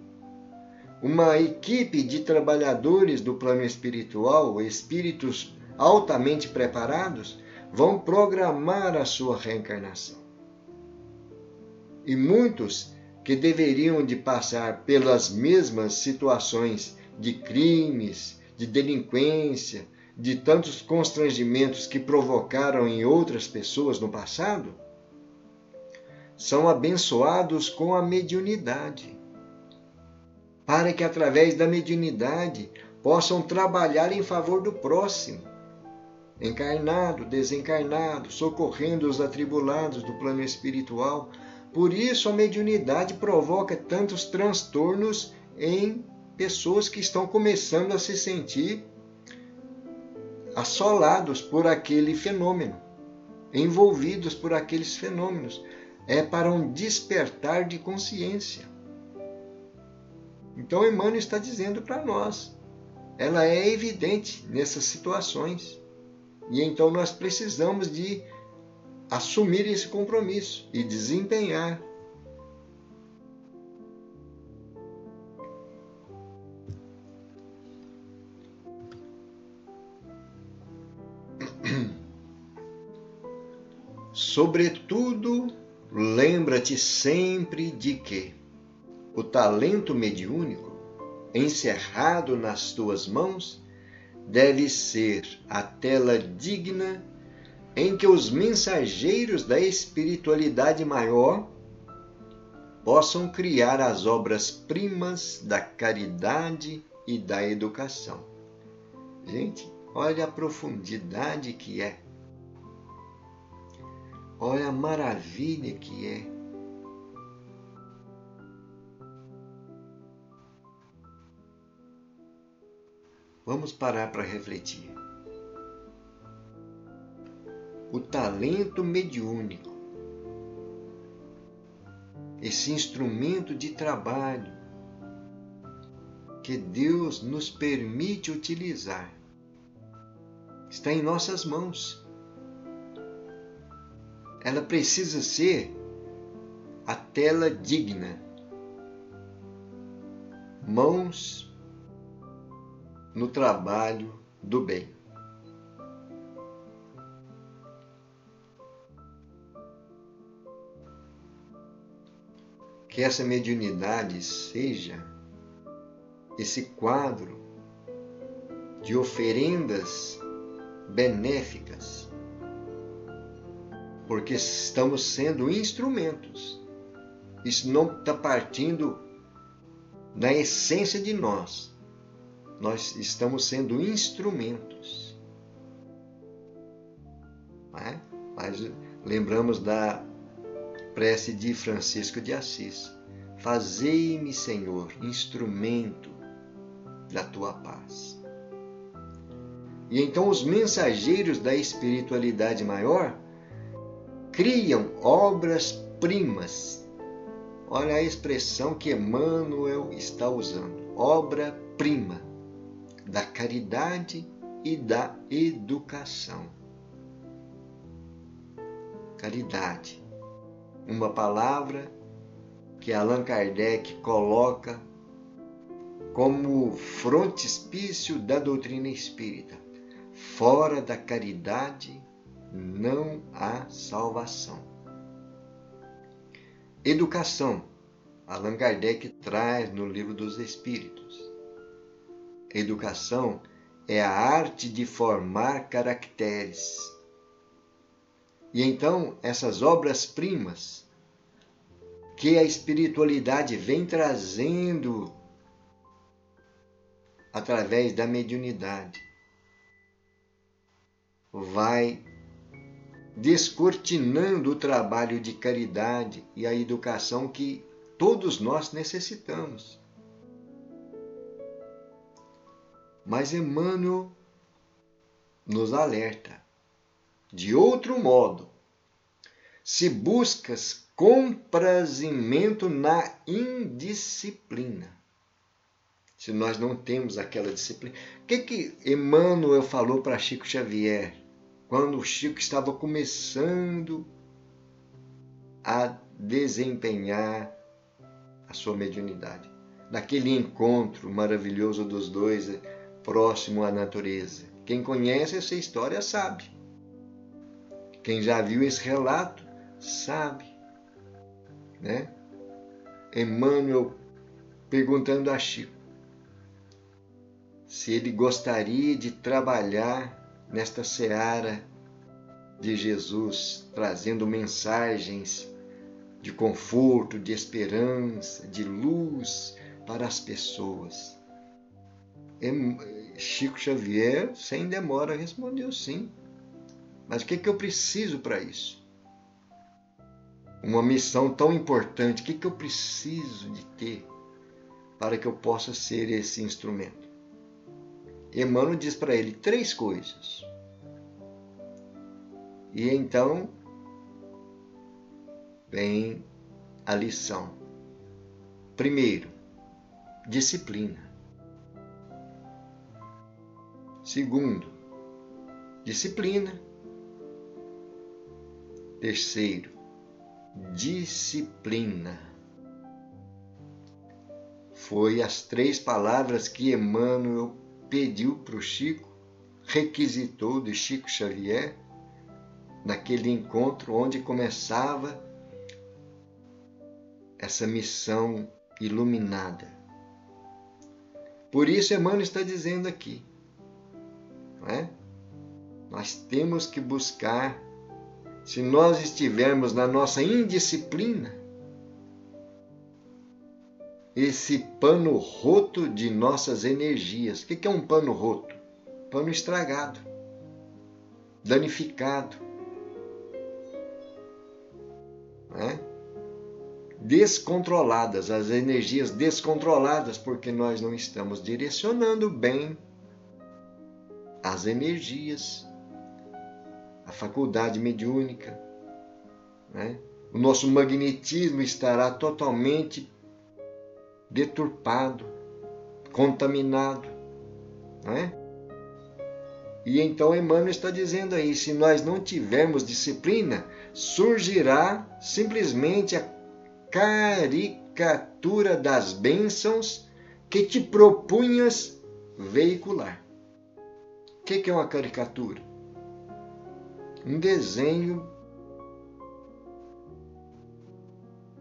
uma equipe de trabalhadores do plano espiritual, espíritos altamente preparados, vão programar a sua reencarnação. E muitos que deveriam de passar pelas mesmas situações de crimes, de delinquência, de tantos constrangimentos que provocaram em outras pessoas no passado, são abençoados com a mediunidade, para que através da mediunidade possam trabalhar em favor do próximo, encarnado, desencarnado, socorrendo os atribulados do plano espiritual. Por isso a mediunidade provoca tantos transtornos em pessoas que estão começando a se sentir assolados por aquele fenômeno, envolvidos por aqueles fenômenos. É para um despertar de consciência. Então Emmanuel está dizendo para nós, ela é evidente nessas situações. E então nós precisamos de assumir esse compromisso e desempenhar. Sobretudo, lembra-te sempre de que o talento mediúnico, encerrado nas tuas mãos, deve ser a tela digna em que os mensageiros da espiritualidade maior possam criar as obras-primas da caridade e da educação. Gente, olha a profundidade que é. Olha a maravilha que é. Vamos parar para refletir. O talento mediúnico, esse instrumento de trabalho que Deus nos permite utilizar, está em nossas mãos. Ela precisa ser a tela digna. Mãos no trabalho do bem. Que essa mediunidade seja esse quadro de oferendas benéficas, porque estamos sendo instrumentos. Isso não está partindo da essência de nós. Nós estamos sendo instrumentos. Mas lembramos da prece de Francisco de Assis. Fazei-me, Senhor, instrumento da tua paz. E então os mensageiros da espiritualidade maior criam obras-primas. Olha a expressão que Emmanuel está usando. Obra-prima da caridade e da educação. Caridade. Uma palavra que Allan Kardec coloca como frontispício da doutrina espírita. Fora da caridade não há salvação. Educação. Allan Kardec traz no Livro dos Espíritos. Educação é a arte de formar caracteres. E então, essas obras-primas que a espiritualidade vem trazendo através da mediunidade, vai descortinando o trabalho de caridade e a educação que todos nós necessitamos. Mas Emmanuel nos alerta. De outro modo, se buscas comprazimento na indisciplina, se nós não temos aquela disciplina. O que Emmanuel falou para Chico Xavier quando o Chico estava começando a desempenhar a sua mediunidade? Naquele encontro maravilhoso dos dois, próximo à natureza. Quem conhece essa história sabe. Quem já viu esse relato sabe, né? Emmanuel perguntando a Chico se ele gostaria de trabalhar nesta seara de Jesus, trazendo mensagens de conforto, de esperança, de luz para as pessoas. Chico Xavier, sem demora, respondeu sim. Mas o que eu preciso para isso? Uma missão tão importante, o que eu preciso de ter para que eu possa ser esse instrumento? Emmanuel diz para ele 3 coisas. E então vem a lição. Primeiro, disciplina. Segundo, disciplina. Terceiro, disciplina. Foi as 3 palavras que Emmanuel pediu para o Chico, requisitou de Chico Xavier, naquele encontro onde começava essa missão iluminada. Por isso Emmanuel está dizendo aqui, não é? Nós temos que buscar, se nós estivermos na nossa indisciplina, esse pano roto de nossas energias. O que é um pano roto? Pano estragado, danificado, né? Descontroladas, as energias descontroladas, porque nós não estamos direcionando bem as energias, a faculdade mediúnica, né? O nosso magnetismo estará totalmente deturpado, contaminado, né? E então Emmanuel está dizendo aí, se nós não tivermos disciplina, surgirá simplesmente a caricatura das bênçãos que te propunhas veicular. O que é uma caricatura? Um desenho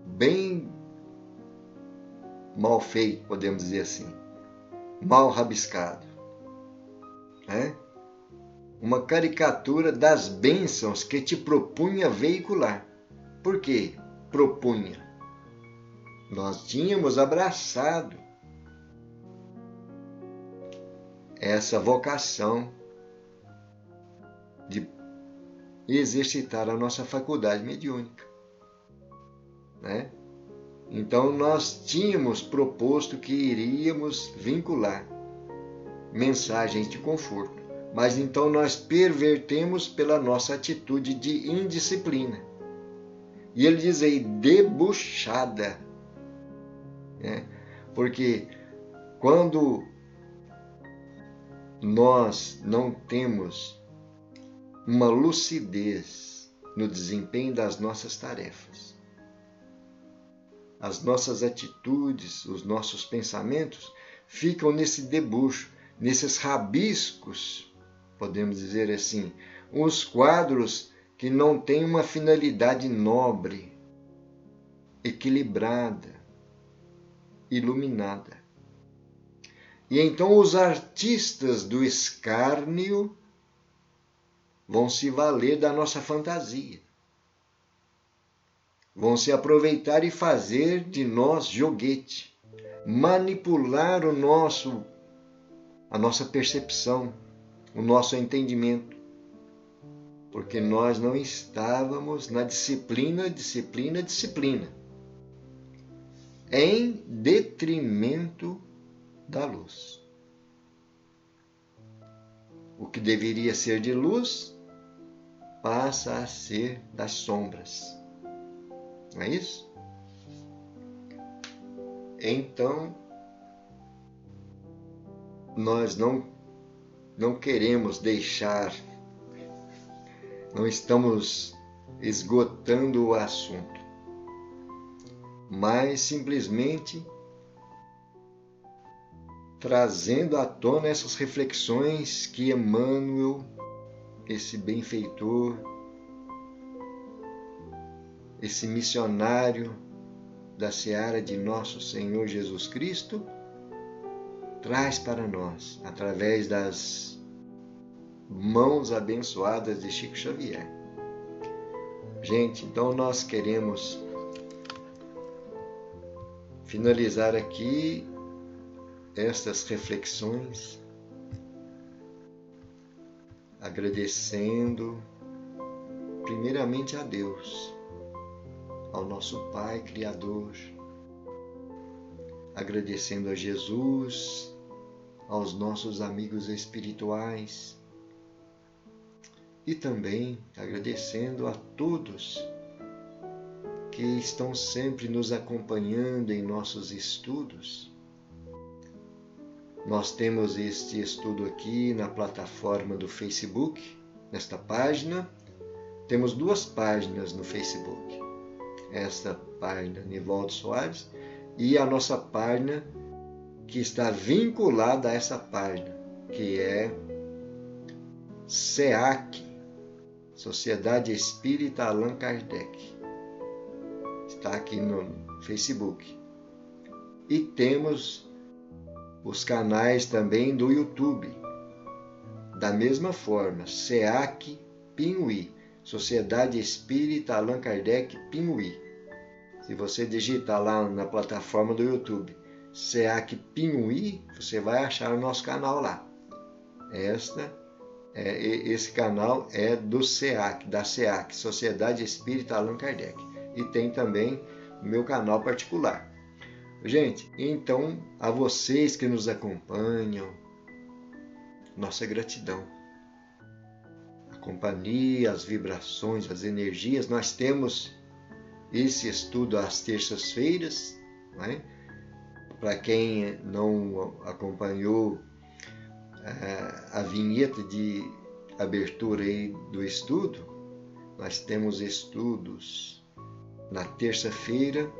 bem mal feito, podemos dizer assim, mal rabiscado, né? Uma caricatura das bênçãos que te propunha veicular. Por quê? Propunha. Nós tínhamos abraçado essa vocação de exercitar a nossa faculdade mediúnica, né? Então nós tínhamos proposto que iríamos vincular mensagens de conforto, mas então nós pervertemos pela nossa atitude de indisciplina. E ele diz aí, debuxada, né? Porque quando nós não temos uma lucidez no desempenho das nossas tarefas, as nossas atitudes, os nossos pensamentos ficam nesse debuxo, nesses rabiscos, podemos dizer assim, uns quadros que não têm uma finalidade nobre, equilibrada, iluminada. E então os artistas do escárnio vão se valer da nossa fantasia. Vão se aproveitar e fazer de nós joguete, manipular a nossa percepção, o nosso entendimento, porque nós não estávamos na disciplina, em detrimento da luz. O que deveria ser de luz passa a ser das sombras. Não é isso? Então, nós não queremos deixar, não estamos esgotando o assunto, mas simplesmente trazendo à tona essas reflexões que Emmanuel, esse benfeitor, esse missionário da seara de nosso Senhor Jesus Cristo, traz para nós, através das mãos abençoadas de Chico Xavier. Gente, então nós queremos finalizar aqui estas reflexões agradecendo primeiramente a Deus, ao nosso Pai Criador, agradecendo a Jesus, aos nossos amigos espirituais e também agradecendo a todos que estão sempre nos acompanhando em nossos estudos. Nós temos este estudo aqui na plataforma do Facebook, nesta página. Temos 2 páginas no Facebook. Esta página, Nivaldo Soares, e a nossa página que está vinculada a essa página, que é SEAC, Sociedade Espírita Allan Kardec. Está aqui no Facebook. E temos os canais também do YouTube. Da mesma forma, SEAC Pinhuí, Sociedade Espírita Allan Kardec Pinhuí. Se você digitar lá na plataforma do YouTube, SEAC Pinhuí, você vai achar o nosso canal lá. Esse canal é do SEAC, da SEAC, Sociedade Espírita Allan Kardec. E tem também o meu canal particular. Gente, então, a vocês que nos acompanham, nossa gratidão. A companhia, as vibrações, as energias, nós temos esse estudo às terças-feiras, né? Para quem não acompanhou a vinheta de abertura aí do estudo, nós temos estudos na terça-feira.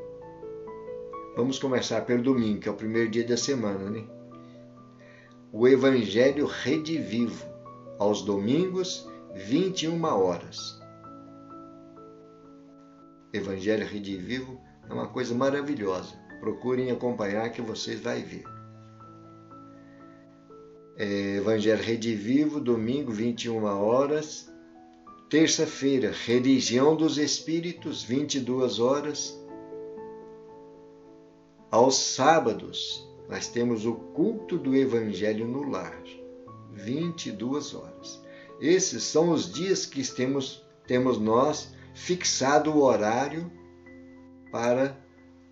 Vamos começar pelo domingo, que é o primeiro dia da semana, né? O Evangelho Redivivo, aos domingos, 21 horas. Evangelho Redivivo é uma coisa maravilhosa. Procurem acompanhar que vocês vão ver. Evangelho Redivivo, domingo, 21 horas. Terça-feira, Religião dos Espíritos, 22 horas. Aos sábados, nós temos o culto do Evangelho no lar, 22 horas. Esses são os dias que temos nós fixado o horário para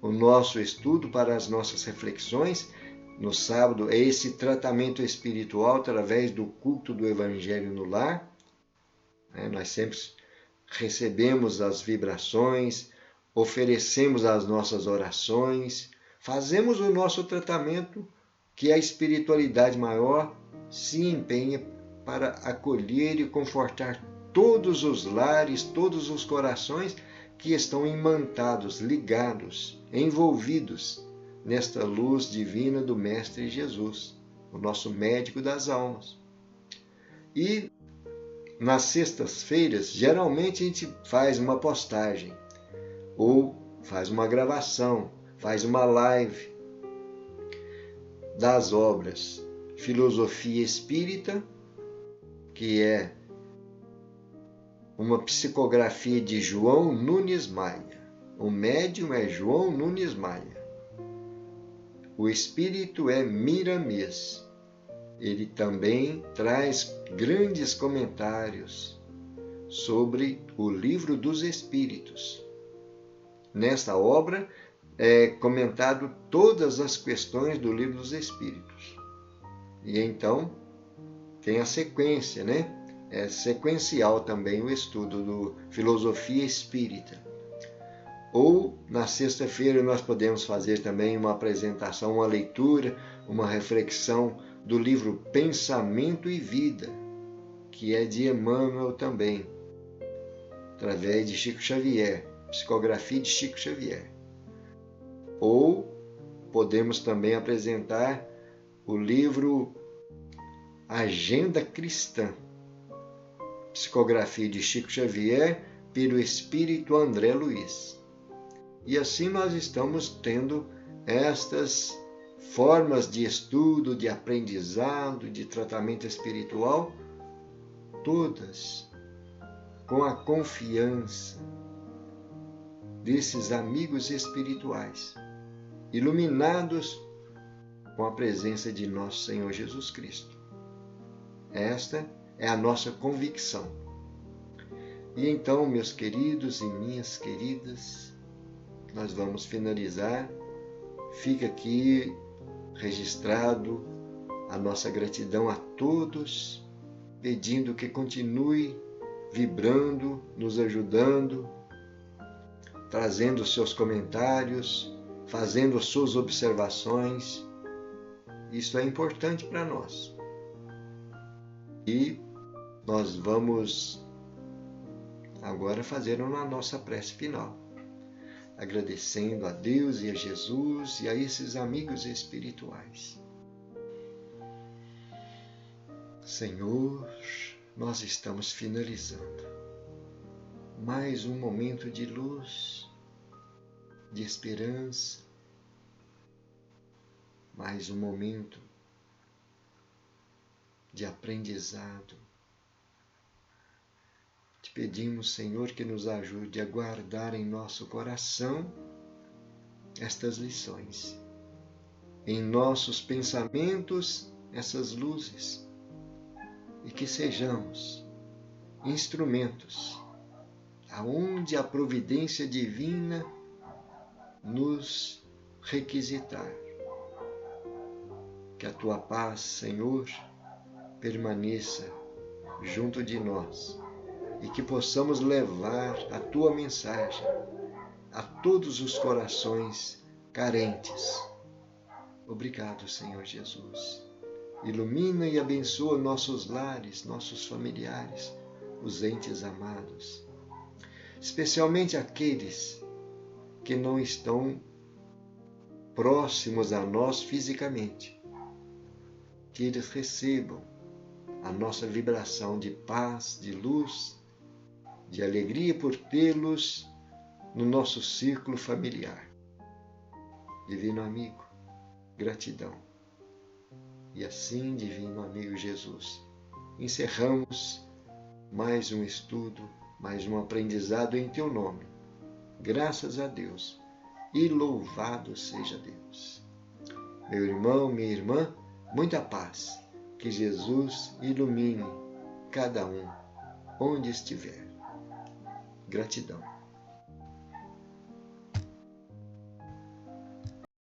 o nosso estudo, para as nossas reflexões. No sábado é esse tratamento espiritual através do culto do Evangelho no lar. Nós sempre recebemos as vibrações, oferecemos as nossas orações, fazemos o nosso tratamento que a espiritualidade maior se empenha para acolher e confortar todos os lares, todos os corações que estão imantados, ligados, envolvidos nesta luz divina do Mestre Jesus, o nosso médico das almas. E nas sextas-feiras, geralmente a gente faz uma postagem ou faz uma gravação, faz uma live das obras Filosofia Espírita, que é uma psicografia de João Nunes Maia. O médium é João Nunes Maia. O espírito é Miramês. Ele também traz grandes comentários sobre o Livro dos Espíritos. Nesta obra é comentado todas as questões do Livro dos Espíritos. E então tem a sequência, né? É sequencial também o estudo do Filosofia Espírita. Ou na sexta-feira nós podemos fazer também uma apresentação, uma leitura, uma reflexão do livro Pensamento e Vida, que é de Emmanuel também, através de Chico Xavier, psicografia de Chico Xavier. Ou podemos também apresentar o livro Agenda Cristã, psicografia de Chico Xavier pelo Espírito André Luiz. E assim nós estamos tendo estas formas de estudo, de aprendizado, de tratamento espiritual, todas com a confiança desses amigos espirituais, iluminados com a presença de nosso Senhor Jesus Cristo. Esta é a nossa convicção. E então, meus queridos e minhas queridas, nós vamos finalizar. Fica aqui registrado a nossa gratidão a todos, pedindo que continue vibrando, nos ajudando, trazendo os seus comentários, fazendo as suas observações. Isso é importante para nós. E nós vamos agora fazer a nossa prece final, agradecendo a Deus e a Jesus e a esses amigos espirituais. Senhor, nós estamos finalizando mais um momento de luz, de esperança, mais um momento de aprendizado. Te pedimos, Senhor, que nos ajude a guardar em nosso coração estas lições, em nossos pensamentos essas luzes, e que sejamos instrumentos aonde a providência divina nos requisitar. Que a tua paz, Senhor, permaneça junto de nós e que possamos levar a tua mensagem a todos os corações carentes. Obrigado, Senhor Jesus. Ilumina e abençoa nossos lares, nossos familiares, os entes amados, especialmente aqueles que não estão próximos a nós fisicamente, que eles recebam a nossa vibração de paz, de luz, de alegria por tê-los no nosso círculo familiar. Divino amigo, gratidão. E assim, divino amigo Jesus, encerramos mais um estudo, mais um aprendizado em teu nome. Graças a Deus e louvado seja Deus. Meu irmão, minha irmã, muita paz. Que Jesus ilumine cada um onde estiver. Gratidão.